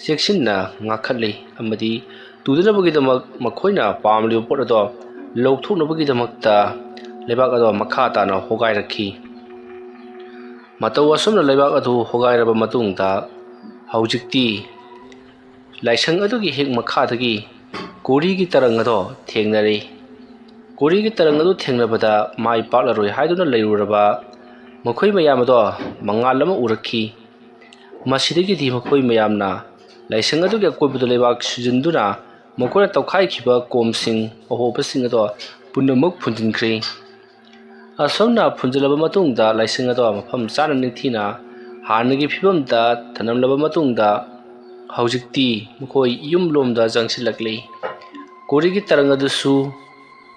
Speaker 1: ꯆꯦꯛꯁꯤꯟꯅ ꯉꯥꯛꯈꯠꯂꯤ ꯑꯃꯗꯤ ꯇꯨꯗꯅꯕꯒꯤꯗꯃꯛ ꯃꯈꯣꯏꯅ ꯄꯥꯝꯂꯤꯕ ꯄꯣꯠ ꯑꯗꯣ ꯂꯧꯊꯣꯛꯅꯕꯒꯤꯗꯃꯛꯇ ꯂꯩꯕꯥꯛ ꯑꯗꯣ ꯃꯈꯥ ꯇꯥꯅ ꯍꯣꯒꯥꯏꯔꯛꯈꯤ ꯃꯇꯧ ꯑꯁꯨꯝꯅ ꯂꯩꯕꯥꯛ ꯑꯗꯨ ꯍꯣꯒꯥꯏꯔꯕ ꯃꯇꯨꯡꯗ ꯍꯧꯖꯤꯛꯇꯤ ꯂꯥꯏꯁꯪ ꯑꯗꯨꯒꯤ ꯍꯦꯛ ꯃꯈꯥꯗꯒꯤ ꯀꯣꯔꯤꯒꯤ ꯇꯔꯪ ꯑꯗꯣ ꯊꯦꯡꯅꯔꯦ ꯀꯣꯔꯤꯒꯤ ꯇꯔꯪ ꯑꯗꯨ ꯊꯦꯡꯅꯕꯗ ꯃꯥꯏ ꯄꯥꯛꯂꯔꯣꯏ ꯍꯥꯏꯗꯨꯅ ꯂꯩꯔꯨꯔꯕ ꯃꯈꯣꯏ ꯃꯌꯥꯝ ꯑꯗꯣ ꯃꯉꯥꯜ ꯑꯃ ꯎꯔꯛꯈꯤ ꯃꯁꯤꯗꯒꯤꯗꯤ ꯃꯈꯣꯏ ꯃꯌꯥꯝꯅ ꯂꯥꯏꯁꯪ ꯑꯗꯨꯒꯤ ꯑꯀꯣꯏꯕꯗ ꯂꯩꯕꯥꯛ ꯁꯨꯖꯤꯟꯗꯨꯅ ꯃꯈꯣꯏꯅ ꯇꯧꯈꯥꯏꯈꯤꯕ ꯀꯣꯝꯁꯤꯡ ꯑꯍꯣꯕꯁꯤꯡ ꯑꯗꯣ ꯄꯨꯝꯅꯃꯛ ꯐꯨꯟꯖꯤꯟꯈ꯭ꯔꯦ ꯑꯁꯨꯝꯅ ꯐꯨꯟꯖꯤꯜꯂꯕ ꯃꯇꯨꯡꯗ ꯂꯥꯏꯁꯪ ꯑꯗꯣ ꯃꯐꯝ ꯆꯥꯅ ꯅꯤꯡꯊꯤꯅ ꯍꯥꯟꯅꯒꯤ ꯐꯤꯕꯝꯗ ꯊꯅꯝꯂꯕ ꯃꯇꯨꯡꯗ ꯍꯧꯖꯤꯛꯇꯤ ꯃꯈꯣꯏ ꯌꯨꯝꯂꯣꯝꯗ ꯆꯪꯁꯤꯜꯂꯛꯂꯤ ꯀꯣꯔꯤꯒꯤ ꯇꯔꯪ ꯑꯗꯨꯁꯨ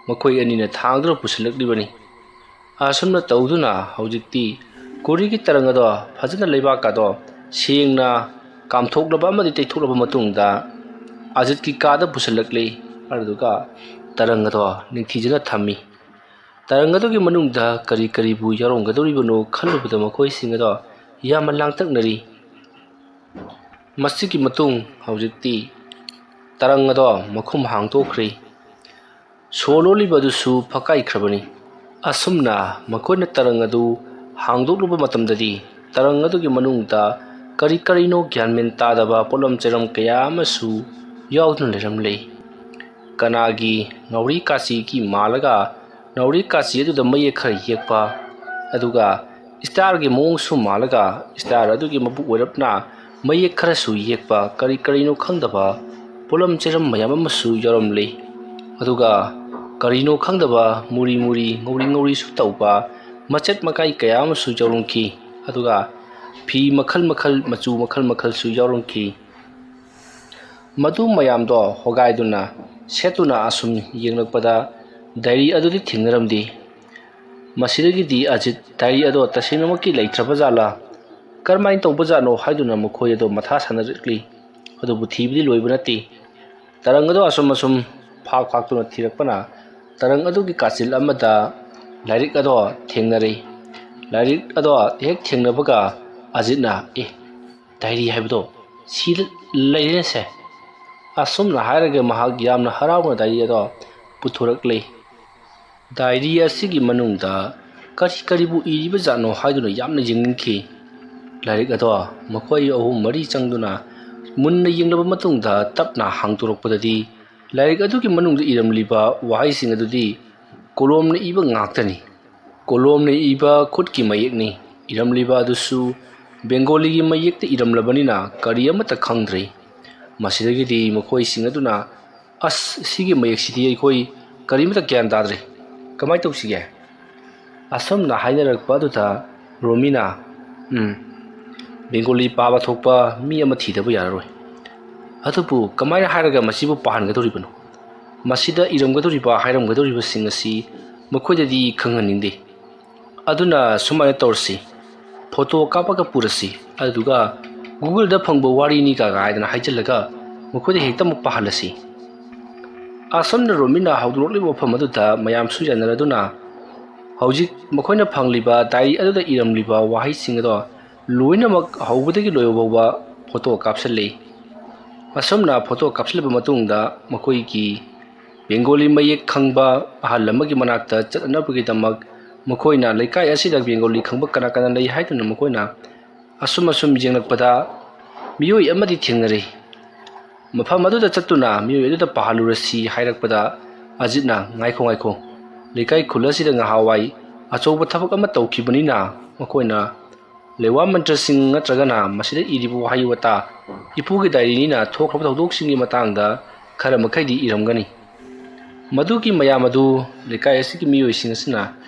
Speaker 1: ꯃꯈꯣꯏ ꯑꯅꯤꯅ ꯊꯥꯡꯗꯨꯅ ꯄꯨꯁꯤꯜꯂꯛꯂꯤꯕꯅꯤ ꯑꯁꯨꯝꯅ ꯇꯧꯗꯨꯅ ꯍꯧꯖꯤꯛꯇꯤ ꯀꯣꯔꯤꯒꯤ ꯇꯔꯪ ꯑꯗꯣ ꯐꯖꯅ ꯂꯩꯕꯥꯛ ꯑꯗꯣ ꯁꯦꯡꯅ ꯀꯥꯝꯊꯣꯛꯂꯕ ꯑꯃꯗꯤ ꯇꯩꯊꯣꯛꯂꯕ ꯃꯇꯨꯡꯗ ꯑꯖꯤꯠꯀꯤ ꯀꯥꯗ ꯄꯨꯁꯤꯜꯂꯛꯂꯤ ꯑꯗꯨꯒ ꯇꯔꯪ ꯑꯗꯣ ꯅꯤꯡꯊꯤꯖꯅ ꯊꯝꯃꯤ ꯇꯔꯪ ꯑꯗꯨꯒꯤ ꯃꯅꯨꯡꯗ ꯀꯔꯤꯕꯨ ꯌꯥꯎꯔꯝꯒꯗꯧꯔꯤꯕꯅꯣ ꯈꯜꯂꯨꯕꯗ ꯃꯈꯣꯏꯁꯤꯡ ꯑꯗꯣ ꯌꯥꯝꯅ ꯂꯥꯡꯇꯛꯅꯔꯤ ꯃꯁꯤꯒꯤ ꯃꯇꯨꯡ ꯍꯧꯖꯤꯛꯇꯤ ꯇꯔꯪ ꯑꯗꯣ ꯃꯈꯨꯝ ꯍꯥꯡꯗꯣꯛꯈ꯭ꯔꯦ ꯁꯣ ꯂꯣꯜꯂꯤꯕ ꯑꯗꯨꯁꯨ ꯐꯛꯀꯥꯏꯈ꯭ꯔꯕꯅꯤ ꯑꯁꯨꯝꯅ ꯃꯈꯣꯏꯅ ꯇꯔꯪ ꯑꯗꯨ ꯍꯥꯡꯗꯣꯛꯂꯨꯕ ꯃꯇꯝꯗꯗꯤ ꯇꯔꯪ ꯑꯗꯨꯒꯤ ꯃꯅꯨꯡꯗ ꯀꯔꯤꯅꯣ ꯒ꯭ꯌꯥꯟ ꯃꯦꯟ ꯇꯥꯗꯕ ꯄꯣꯠꯂꯝ ꯆꯩꯔꯝ ꯀꯌꯥ ꯑꯃꯁꯨ ꯌꯥꯎꯗꯨꯅ ꯂꯩꯔꯝꯂꯦ ꯀꯅꯥꯒꯤ ꯅꯥꯎꯔꯤ ꯀꯥꯆꯤꯒꯤ ꯃꯥꯜꯂꯒ ꯅꯥꯎꯔꯤ ꯀꯥꯆꯤ ꯑꯗꯨꯗ ꯃꯌꯦꯛ ꯈꯔ ꯌꯦꯛꯄ ꯑꯗꯨꯒ ꯁ꯭ꯇꯥꯔꯒꯤ ꯃꯑꯣꯡꯁꯨ ꯃꯥꯜꯂꯒ ꯁ꯭ꯇꯥꯔ ꯑꯗꯨꯒꯤ ꯃꯕꯨꯛ ꯑꯣꯏꯔꯞꯅ ꯃꯌꯦꯛ ꯈꯔꯁꯨ ꯌꯦꯛꯄ ꯀꯔꯤꯅꯣ ꯈꯪꯗꯕ ꯄꯣꯠꯂꯝ ꯆꯩꯔꯝ ꯃꯌꯥꯝ ꯑꯃꯁꯨ ꯌꯥꯎꯔꯝꯂꯦ ꯑꯗꯨꯒ ꯀꯔꯤꯅꯣ ꯈꯪꯗꯕ ꯃꯨꯔꯤ ꯉꯧꯔꯤꯁꯨ ꯇꯧꯕ ꯃꯆꯦꯠ ꯃꯀꯥꯏ ꯀꯌꯥ ꯑꯃꯁꯨ ꯌꯥꯎꯔꯝꯈꯤ ꯑꯗꯨꯒ ꯐꯤ ꯃꯈꯜ ꯃꯆꯨ ꯃꯈꯜꯁꯨ ꯌꯥꯎꯔꯝꯈꯤ ꯃꯗꯨ ꯃꯌꯥꯝꯗꯣ ꯍꯣꯒꯥꯏꯗꯨꯅ ꯁꯦꯠꯇꯨꯅ ꯑꯁꯨꯝ ꯌꯦꯡꯂꯛꯄꯗ ꯗꯥꯏꯔꯤ ꯑꯗꯨꯗꯤ ꯊꯦꯡꯅꯔꯝꯗꯦ ꯃꯁꯤꯗꯒꯤꯗꯤ ꯑꯖꯤꯠ ꯗꯥꯏꯔꯤ ꯑꯗꯣ ꯇꯁꯦꯡꯅꯃꯛꯀꯤ ꯂꯩꯇ꯭ꯔꯕ ꯖꯥꯠꯂꯥ ꯀꯔꯝꯍꯥꯏꯅ ꯇꯧꯕꯖꯥꯠꯅꯣ ꯍꯥꯏꯗꯨꯅ ꯃꯈꯣꯏ ꯑꯗꯣ ꯃꯊꯥ ꯁꯥꯅꯔꯛꯂꯤ ꯑꯗꯨꯕꯨ ꯊꯤꯕꯗꯤ ꯂꯣꯏꯕ ꯅꯠꯇꯦ ꯇꯔꯪ ꯑꯗꯣ ꯑꯁꯨꯝ ꯐꯥꯛꯇꯨꯅ ꯊꯤꯔꯛꯄꯅ ꯇꯔꯪ ꯑꯗꯨꯒꯤ ꯀꯥꯆꯤꯜ ꯑꯃꯗ ꯂꯥꯏꯔꯤꯛ ꯑꯗꯣ ꯊꯦꯡꯅꯔꯦ ꯂꯥꯏꯔꯤꯛ ꯑꯗꯣ ꯍꯦꯛ ꯊꯦꯡꯅꯕꯒ ꯑꯖꯤꯠꯅ ꯗꯥꯏꯔꯤ ꯍꯥꯏꯕꯗꯣ ꯁꯤꯗ ꯂꯩꯔꯦꯅꯦꯁꯦ ꯑꯁꯨꯝꯅ ꯍꯥꯏꯔꯒ ꯃꯍꯥꯛ ꯌꯥꯝꯅ ꯍꯔꯥꯎꯅ ꯗꯥꯏꯔꯤ ꯑꯗꯣ ꯄꯨꯊꯣꯔꯛꯂꯦ꯫ ꯗꯥꯏꯔꯤ ꯑꯁꯤꯒꯤ ꯃꯅꯨꯡꯗ ꯀꯔꯤ ꯀꯔꯤꯕꯨ ꯏꯔꯤꯕ ꯖꯥꯠꯅꯣ ꯍꯥꯏꯗꯨꯅ ꯌꯥꯝꯅ ꯌꯦꯡꯅꯤꯡꯈꯤ꯫ ꯂꯥꯏꯔꯤꯛ ꯑꯗꯣ ꯃꯈꯣꯏ ꯑꯍꯨꯝ ꯃꯔꯤ ꯆꯪꯗꯨꯅ ꯃꯨꯟꯅ ꯌꯦꯡꯂꯕ ꯃꯇꯨꯡꯗ ꯇꯞꯅ ꯍꯥꯡꯗꯣꯔꯛꯄꯗꯗꯤ ꯂꯥꯏꯔꯤꯛ ꯑꯗꯨꯒꯤ ꯃꯅꯨꯡꯗ ꯏꯔꯝꯂꯤꯕ ꯋꯥꯍꯩꯁꯤꯡ ꯑꯗꯨꯗꯤ ꯀꯣꯂꯣꯝꯅ ꯏꯕ ꯉꯥꯛꯇꯅꯤ꯫ ꯀꯣꯂꯣꯝꯅ ꯏꯕ ꯈꯨꯠꯀꯤ ꯃꯌꯦꯛꯅꯤ꯫ ꯏꯔꯝꯂꯤꯕ ꯑꯗꯨꯁꯨ ꯕꯦꯡꯒꯣꯂꯤꯒꯤ ꯃꯌꯦꯛꯇ ꯏꯔꯝꯂꯕꯅꯤꯅ ꯀꯔꯤ ꯑꯃꯠꯇ ꯈꯪꯗ꯭ꯔꯦ꯫ ꯃꯁꯤꯗꯒꯤꯗꯤ ꯃꯈꯣꯏꯁꯤꯡ ꯑꯗꯨꯅ ꯑꯁ ꯁꯤꯒꯤ ꯃꯌꯦꯛꯁꯤꯗꯤ ꯑꯩꯈꯣꯏ ꯀꯔꯤꯃꯠꯇ ꯒ꯭ꯌꯥꯟ ꯇꯥꯗ꯭ꯔꯦ, ꯀꯃꯥꯏ ꯇꯧꯁꯤꯒꯦ? ꯑꯁꯨꯝꯅ ꯍꯥꯏꯅꯔꯛꯄ ꯑꯗꯨꯗ ꯔꯣꯃꯤꯅ ꯕꯦꯡꯒꯣꯂꯤ ꯄꯥꯕ ꯊꯣꯛꯄ ꯃꯤ ꯑꯃ ꯊꯤꯗꯕ ꯌꯥꯔꯔꯣꯏ꯫ ꯑꯗꯨꯕꯨ ꯀꯃꯥꯏꯅ ꯍꯥꯏꯔꯒ ꯃꯁꯤꯕꯨ ꯄꯥꯍꯟꯒꯗꯧꯔꯤꯕꯅꯣ? ꯃꯁꯤꯗ ꯏꯔꯝꯒꯗꯧꯔꯤꯕ ꯍꯥꯏꯔꯝꯒꯗꯧꯔꯤꯕꯁꯤꯡ ꯑꯁꯤ ꯃꯈꯣꯏꯗꯗꯤ ꯈꯪꯍꯟꯅꯤꯡꯗꯦ꯫ ꯑꯗꯨꯅ ꯁꯨꯃꯥꯏꯅ ꯇꯧꯔꯁꯤ, ꯐꯣꯇꯣ ꯀꯥꯞꯄꯒ ꯄꯨꯔꯁꯤ, ꯑꯗꯨꯒ ꯒꯨꯒꯜꯗ ꯐꯪꯕ ꯋꯥꯔꯤꯅꯤ ꯀꯥꯏꯗꯅ ꯍꯥꯏꯖꯤꯜꯂꯒ ꯃꯈꯣꯏꯗ ꯍꯦꯛꯇꯃꯛ ꯄꯥꯍꯜꯂꯁꯤ꯫ ꯑꯁꯨꯝꯅ ꯔꯣꯃꯤꯅ ꯍꯧꯗꯣꯔꯛꯂꯤꯕ ꯋꯥꯐꯝ ꯑꯗꯨꯗ ꯃꯌꯥꯝꯁꯨ ꯌꯥꯅꯔꯗꯨꯅ ꯍꯧꯖꯤꯛ ꯃꯈꯣꯏꯅ ꯐꯪꯂꯤꯕ ꯗꯥꯏꯔꯤ ꯑꯗꯨꯗ ꯏꯔꯝꯂꯤꯕ ꯋꯥꯍꯩꯁꯤꯡ ꯑꯗꯣ ꯂꯣꯏꯅꯃꯛ ꯍꯧꯕꯗꯒꯤ ꯂꯣꯏꯕ ꯐꯥꯎꯕ ꯐꯣꯇꯣ ꯀꯥꯞꯁꯤꯜꯂꯤ꯫ ꯑꯁꯨꯝꯅ ꯐꯣꯇꯣ ꯀꯥꯞꯁꯤꯜꯂꯕ ꯃꯇꯨꯡꯗ ꯃꯈꯣꯏꯒꯤ ꯕꯦꯡꯒꯣꯂꯤ ꯃꯌꯦꯛ ꯈꯪꯕ ꯑꯍꯜ ꯑꯃꯒꯤ ꯃꯅꯥꯛꯇ ꯆꯠꯅꯕꯒꯤꯗꯃꯛ ꯃꯈꯣꯏꯅ ꯂꯩꯀꯥꯏ ꯑꯁꯤꯗ ꯕꯦꯡꯒꯣꯂꯤ ꯈꯪꯕ ꯀꯅꯥ ꯀꯅꯥ ꯂꯩ ꯍꯥꯏꯗꯨꯅ ꯃꯈꯣꯏꯅ ꯑꯁꯨꯝ ꯌꯦꯡꯂꯛꯄꯗ ꯃꯤꯑꯣꯏ ꯑꯃꯗꯤ ꯊꯦꯡꯅꯔꯦ꯫ ꯃꯐꯝ ꯑꯗꯨꯗ ꯆꯠꯇꯨꯅ ꯃꯤꯑꯣꯏ ꯑꯗꯨꯗ ꯄꯥꯍꯜꯂꯨꯔꯁꯤ ꯍꯥꯏꯔꯛꯄꯗ ꯑꯖꯤꯠꯅ ꯉꯥꯏꯈꯣ, ꯂꯩꯀꯥꯏ ꯈꯨꯜ ꯑꯁꯤꯗ ꯉꯍꯥꯟꯋꯥꯏ ꯑꯆꯧꯕ ꯊꯕꯛ ꯑꯃ ꯇꯧꯈꯤꯕꯅꯤꯅ ꯃꯈꯣꯏꯅ ꯂꯩꯋꯥ ꯃꯟꯇ꯭ꯔꯁꯤꯡ ꯅꯠꯇ꯭ꯔꯒꯅ ꯃꯁꯤꯗ ꯏꯔꯤꯕ ꯋꯥꯍꯩ ꯋꯥꯇꯥ ꯏꯄꯨꯒꯤ ꯗꯥꯏꯔꯤꯅꯤꯅ ꯊꯣꯛꯈ꯭ꯔꯕ ꯊꯧꯗꯣꯛꯁꯤꯡꯒꯤ ꯃꯇꯥꯡꯗ ꯈꯔ ꯃꯈꯩꯗꯤ ꯏꯔꯝꯒꯅꯤ꯫ ꯃꯗꯨꯒꯤ ꯃꯌꯥꯝ ꯑꯗꯨ ꯂꯩꯀꯥꯏ ꯑꯁꯤꯒꯤ ꯃꯤꯑꯣꯏꯁꯤꯡ ꯑꯁꯤꯅ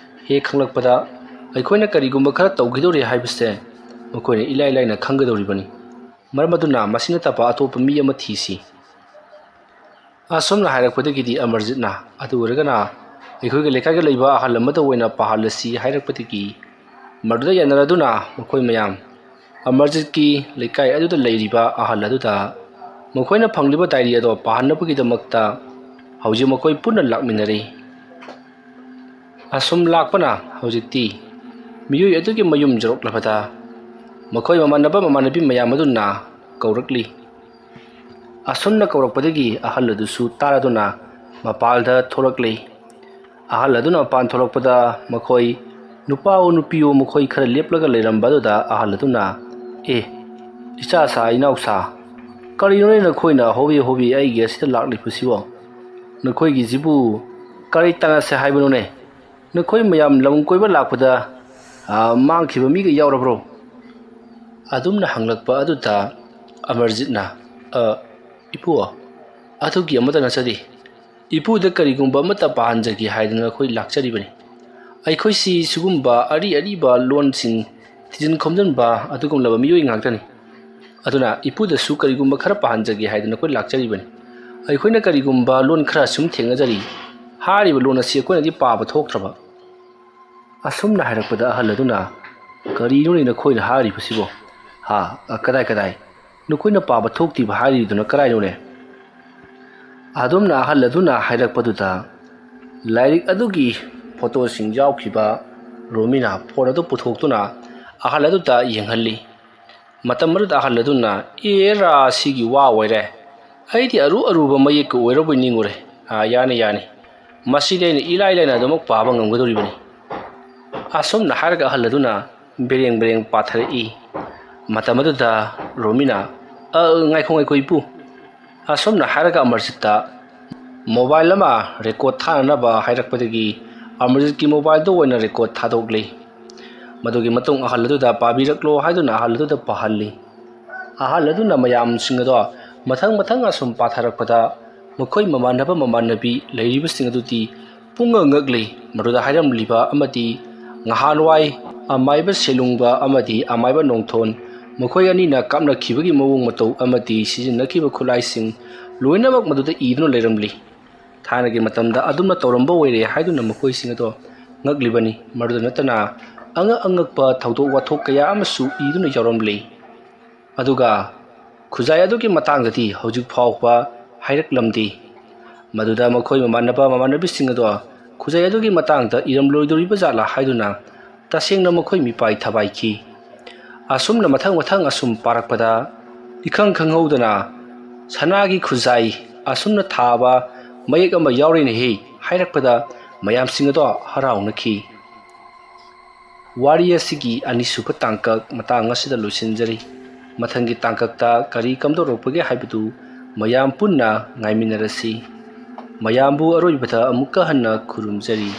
Speaker 1: ꯍꯦꯛ ꯈꯪꯂꯛꯄꯗ ꯑꯩꯈꯣꯏꯅ ꯀꯔꯤꯒꯨꯝꯕ ꯈꯔ ꯇꯧꯈꯤꯗꯧꯔꯦ ꯍꯥꯏꯕꯁꯦ ꯃꯈꯣꯏꯅ ꯏꯂꯥꯏ ꯂꯥꯏꯅ ꯈꯪꯒꯗꯧꯔꯤꯕꯅꯤ꯫ ꯃꯔꯝ ꯑꯗꯨꯅ ꯃꯁꯤ ꯅꯠꯇꯕ ꯑꯇꯣꯞꯄ ꯃꯤ ꯑꯃ ꯊꯤꯁꯤ꯫ ꯑꯁꯨꯝꯅ ꯍꯥꯏꯔꯛꯄꯗꯒꯤꯗꯤ ꯑꯃꯔꯖꯤꯠꯅ ꯑꯗꯨ ꯑꯣꯏꯔꯒꯅ ꯑꯩꯈꯣꯏꯒꯤ ꯂꯩꯀꯥꯏꯗ ꯂꯩꯕ ꯑꯍꯜ ꯑꯃꯗ ꯑꯣꯏꯅ ꯄꯥꯍꯜꯂꯁꯤ ꯍꯥꯏꯔꯛꯄꯗꯒꯤ ꯃꯗꯨꯗ ꯌꯥꯅꯔꯗꯨꯅ ꯃꯈꯣꯏ ꯃꯌꯥꯝ ꯑꯃꯔꯖꯤꯠꯀꯤ ꯂꯩꯀꯥꯏ ꯑꯗꯨꯗ ꯂꯩꯔꯤꯕ ꯑꯍꯜ ꯑꯗꯨꯗ ꯃꯈꯣꯏꯅ ꯐꯪꯂꯤꯕ ꯗꯥꯏꯔꯤ ꯑꯗꯣ ꯄꯥꯍꯟꯅꯕꯒꯤꯗꯃꯛꯇ ꯍꯧꯖꯤꯛ ꯃꯈꯣꯏ ꯄꯨꯟꯅ ꯂꯥꯛꯃꯤꯟꯅꯔꯤ꯫ ꯑꯁꯨꯝ ꯂꯥꯛꯄꯅ ꯍꯧꯖꯤꯛꯇꯤ ꯃꯤꯑꯣꯏ ꯑꯗꯨꯒꯤ ꯃꯌꯨꯝ ꯌꯧꯔꯛꯂꯕꯗ ꯃꯈꯣꯏ ꯃꯃꯥꯟꯅꯕꯤ ꯃꯌꯥꯝ ꯑꯗꯨꯅ ꯀꯧꯔꯛꯂꯤ꯫ ꯑꯁꯨꯝꯅ ꯀꯧꯔꯛꯄꯗꯒꯤ ꯑꯍꯜ ꯑꯗꯨꯁꯨ ꯇꯥꯔꯗꯨꯅ ꯃꯄꯥꯟꯗ ꯊꯣꯔꯛꯂꯤ꯫ ꯑꯍꯜ ꯑꯗꯨꯅ ꯃꯄꯥꯟ ꯊꯣꯔꯛꯄꯗ ꯃꯈꯣꯏ ꯅꯨꯄꯥꯑꯣ ꯅꯨꯄꯤꯑꯣ ꯃꯈꯣꯏ ꯈꯔ ꯂꯦꯞꯂꯒ ꯂꯩꯔꯝꯕ ꯑꯗꯨꯗ ꯑꯍꯜ ꯑꯗꯨꯅ ꯏꯆꯥꯁꯥ ꯏꯅꯥꯎꯁꯥ, ꯀꯔꯤꯅꯣꯅꯦ ꯅꯈꯣꯏꯅ ꯍꯣꯕꯦ ꯑꯩꯒꯤ ꯑꯁꯤꯗ ꯂꯥꯛꯂꯤꯕꯁꯤꯕꯣ? ꯅꯈꯣꯏꯒꯤꯁꯤꯕꯨ ꯀꯔꯤ ꯇꯥꯟꯅꯁꯦ ꯍꯥꯏꯕꯅꯣꯅꯦ? ꯅꯈꯣꯏ ꯃꯌꯥꯝ ꯂꯝ ꯀꯣꯏꯕ ꯂꯥꯛꯄꯗ ꯃꯥꯡꯈꯤꯕ ꯃꯤꯒ ꯌꯥꯎꯔꯕ꯭ꯔꯣ? ꯑꯗꯨꯝꯅ ꯍꯪꯂꯛꯄ ꯑꯗꯨꯗ ꯑꯃꯔꯖꯤꯠꯅ ꯏꯄꯨ, ꯑꯗꯨꯒꯤ ꯑꯃꯠꯇ ꯅꯠꯆꯗꯦ, ꯏꯄꯨꯗ ꯀꯔꯤꯒꯨꯝꯕ ꯑꯃꯠꯇ ꯄꯥꯍꯟꯖꯒꯦ ꯍꯥꯏꯗꯨꯅ ꯑꯩꯈꯣꯏ ꯂꯥꯛꯆꯔꯤꯕꯅꯤ꯫ ꯑꯩꯈꯣꯏꯁꯤ ꯁꯤꯒꯨꯝꯕ ꯑꯔꯤꯕ ꯂꯣꯟꯁꯤꯡ ꯊꯤꯖꯤꯟ ꯈꯣꯝꯖꯤꯟꯕ ꯑꯗꯨꯒꯨꯝꯂꯕ ꯃꯤꯑꯣꯏ ꯉꯥꯛꯇꯅꯤ꯫ ꯑꯗꯨꯅ ꯏꯄꯨꯗꯁꯨ ꯀꯔꯤꯒꯨꯝꯕ ꯈꯔ ꯄꯥꯍꯟꯖꯒꯦ ꯍꯥꯏꯗꯨꯅ ꯑꯩꯈꯣꯏ ꯂꯥꯛꯆꯔꯤꯕꯅꯤ꯫ ꯑꯩꯈꯣꯏꯅ ꯀꯔꯤꯒꯨꯝꯕ ꯂꯣꯟ ꯈꯔ ꯁꯨꯝ ꯊꯦꯡꯅꯖꯔꯤ, ꯍꯥꯏꯔꯤꯕ ꯂꯣꯟ ꯑꯁꯤ ꯑꯩꯈꯣꯏꯅꯗꯤ ꯄꯥꯕ ꯊꯣꯛꯇ꯭ꯔꯕ꯫ ꯑꯁꯨꯝꯅ ꯍꯥꯏꯔꯛꯄꯗ ꯑꯍꯜ ꯑꯗꯨꯅ ꯀꯔꯤꯅꯣꯅꯦ ꯅꯈꯣꯏꯅ ꯍꯥꯏꯔꯤꯕꯁꯤꯕꯣ? ꯀꯗꯥꯏ ꯅꯈꯣꯏꯅ ꯄꯥꯕ ꯊꯣꯛꯇꯤꯕ ꯍꯥꯏꯔꯤꯗꯨꯅ ꯀꯔꯥꯏꯅꯣꯅꯦ? ꯑꯗꯨꯝꯅ ꯑꯍꯜ ꯑꯗꯨꯅ ꯍꯥꯏꯔꯛꯄꯗꯨꯗ ꯂꯥꯏꯔꯤꯛ ꯑꯗꯨꯒꯤ ꯐꯣꯇꯣꯁꯤꯡ ꯌꯥꯎꯈꯤꯕ ꯔꯣꯃꯤꯅ ꯐꯣꯟ ꯑꯗꯨ ꯄꯨꯊꯣꯛꯇꯨꯅ ꯑꯍꯜ ꯑꯗꯨꯗ ꯌꯦꯡꯍꯜꯂꯤ꯫ ꯃꯇꯝ ꯑꯗꯨꯗ ꯑꯍꯜ ꯑꯗꯨꯅ ꯁꯤꯒꯤ ꯋꯥ ꯑꯣꯏꯔꯦ, ꯑꯩꯗꯤ ꯑꯔꯨꯕ ꯃꯌꯦꯛꯀ ꯑꯣꯏꯔꯕꯣꯏ ꯅꯤꯡꯉꯨꯔꯦ꯫ ꯌꯥꯅꯤ, ꯃꯁꯤꯗꯤ ꯑꯩꯅ ꯏꯂꯥꯏ ꯂꯥꯏꯅ ꯑꯗꯨꯃꯛ ꯄꯥꯕ ꯉꯝꯒꯗꯧꯔꯤꯕꯅꯤ꯫ ꯑꯁꯨꯝꯅ ꯍꯥꯏꯔꯒ ꯑꯍꯜ ꯑꯗꯨꯅ ꯕꯦꯔꯦꯡ ꯄꯥꯊꯔꯛꯏ꯫ ꯃꯇꯝ ꯑꯗꯨꯗ ꯔꯣꯃꯤꯅ ꯉꯥꯏꯈꯣ ꯏꯄꯨ, ꯑꯁꯨꯝꯅ ꯍꯥꯏꯔꯒ ꯑꯃꯔꯖꯤꯠꯇ ꯃꯣꯕꯥꯏꯜ ꯑꯃ ꯔꯦꯀꯣꯔꯠ ꯊꯥꯅꯅꯕ ꯍꯥꯏꯔꯛꯄꯗꯒꯤ ꯑꯃꯔꯖꯤꯠꯀꯤ ꯃꯣꯕꯥꯏꯜꯗ ꯑꯣꯏꯅ ꯔꯦꯀꯣꯔꯠ ꯊꯥꯗꯣꯛꯂꯤ꯫ ꯃꯗꯨꯒꯤ ꯃꯇꯨꯡ ꯑꯍꯜ ꯑꯗꯨꯗ ꯄꯥꯕꯤꯔꯛꯂꯣ ꯍꯥꯏꯗꯨꯅ ꯑꯍꯜ ꯑꯗꯨꯗ ꯄꯥꯍꯜꯂꯤ꯫ ꯑꯍꯜ ꯑꯗꯨꯅ ꯃꯌꯥꯝꯁꯤꯡ ꯑꯗꯣ ꯃꯊꯪ ꯑꯁꯨꯝ パꯊꯔꯛꯄꯗ ꯃꯈꯣꯏ ꯃꯃꯥꯟꯅꯕꯤ ꯂꯩꯔꯤꯕꯁꯤꯡ ꯑꯗꯨꯗꯤ ꯄꯨꯡꯉꯛ ꯉꯛꯂꯤ꯫ ꯃꯗꯨꯗ ꯍꯥꯏꯔꯝꯂꯤꯕ ꯑꯃꯗꯤ ꯉꯍꯥꯟꯋꯥꯏ ꯑꯃꯥꯏꯕ ꯁꯦꯂꯨꯡꯕ ꯑꯃꯗꯤ ꯑꯃꯥꯏꯕ ꯅꯣꯡꯊꯣꯟ ꯃꯈꯣꯏ ꯑꯅꯤꯅ ꯀꯥꯞꯅꯈꯤꯕꯒꯤ ꯃꯑꯣꯡ ꯃꯇꯧ ꯑꯃꯗꯤ ꯁꯤꯖꯤꯟꯅꯈꯤꯕ ꯈꯨꯠꯂꯥꯏꯁꯤꯡ ꯂꯣꯏꯅꯃꯛ ꯃꯗꯨꯗ ꯏꯗꯨꯅ ꯂꯩꯔꯝꯂꯤ꯫ ꯊꯥꯏꯅꯒꯤ ꯃꯇꯝꯗ ꯑꯗꯨꯝꯅ ꯇꯧꯔꯝꯕ ꯑꯣꯏꯔꯦ ꯍꯥꯏꯗꯨꯅ ꯃꯈꯣꯏꯁꯤꯡ ꯑꯗꯣ ꯉꯛꯂꯤꯕꯅꯤ꯫ ꯃꯗꯨꯗ ꯅꯠꯇꯅ ꯑꯉꯛꯄ ꯊꯧꯗꯣꯛ ꯋꯥꯊꯣꯛ ꯀꯌꯥ ꯑꯃꯁꯨ ꯏꯗꯨꯅ ꯌꯥꯎꯔꯝꯂꯤ꯫ ꯑꯗꯨꯒ ꯈꯨꯖꯥꯏ ꯑꯗꯨꯒꯤ ꯃꯇꯥꯡꯗꯗꯤ ꯍꯧꯖꯤꯛ ꯐꯥꯎꯕ ꯍꯥꯏꯔꯛꯂꯝꯗꯦ꯫ ꯃꯗꯨꯗ ꯃꯈꯣꯏ ꯃꯃꯥꯟꯅꯕꯤꯁꯤꯡ ꯑꯗꯣ ꯈꯨꯖꯥꯏ ꯑꯗꯨꯒꯤ ꯃꯇꯥꯡꯗ ꯏꯔꯝꯂꯣꯏꯗꯧꯔꯤꯕ ꯖꯥꯠꯂꯥ ꯍꯥꯏꯗꯨꯅ ꯇꯁꯦꯡꯅ ꯃꯈꯣꯏ ꯃꯤꯄꯥꯏ ꯊꯕꯥꯏꯈꯤ꯫ ꯑꯁꯨꯝꯅ ꯃꯊꯪ ꯑꯁꯨꯝ ꯄꯥꯔꯛꯄꯗ ꯏꯈꯪ ꯈꯪꯍꯧꯗꯅ ꯁꯅꯥꯒꯤ ꯈꯨꯖꯥꯏ ꯑꯁꯨꯝꯅ ꯊꯥꯕ ꯃꯌꯦꯛ ꯑꯃ ꯌꯥꯎꯔꯦꯅꯦꯍꯦ ꯍꯥꯏꯔꯛꯄꯗ ꯃꯌꯥꯝꯁꯤꯡ ꯑꯗꯣ ꯍꯔꯥꯎꯅꯈꯤ꯫ ꯋꯥꯔꯤ ꯑꯁꯤꯒꯤ ꯑꯅꯤꯁꯨꯕ ꯇꯥꯡꯀꯛ ꯃꯇꯥꯡ ꯑꯁꯤꯗ ꯂꯣꯏꯁꯤꯟꯖꯔꯤ꯫ ꯃꯊꯪꯒꯤ ꯇꯥꯡꯀꯛꯇ ꯀꯔꯤ ꯀꯝꯗꯧꯔꯛꯄꯒꯦ ꯍꯥꯏꯕꯗꯨ ꯃꯌꯥꯝ ꯄꯨꯟꯅ ꯉꯥꯏꯃꯤꯟꯅꯔꯁꯤ꯫ ꯃꯌꯥꯝꯕꯨ ꯑꯔꯣꯏꯕꯗ ꯑꯃꯨꯛꯀ ꯍꯟꯅ ꯈꯨꯔꯨꯝꯖꯔꯤ꯫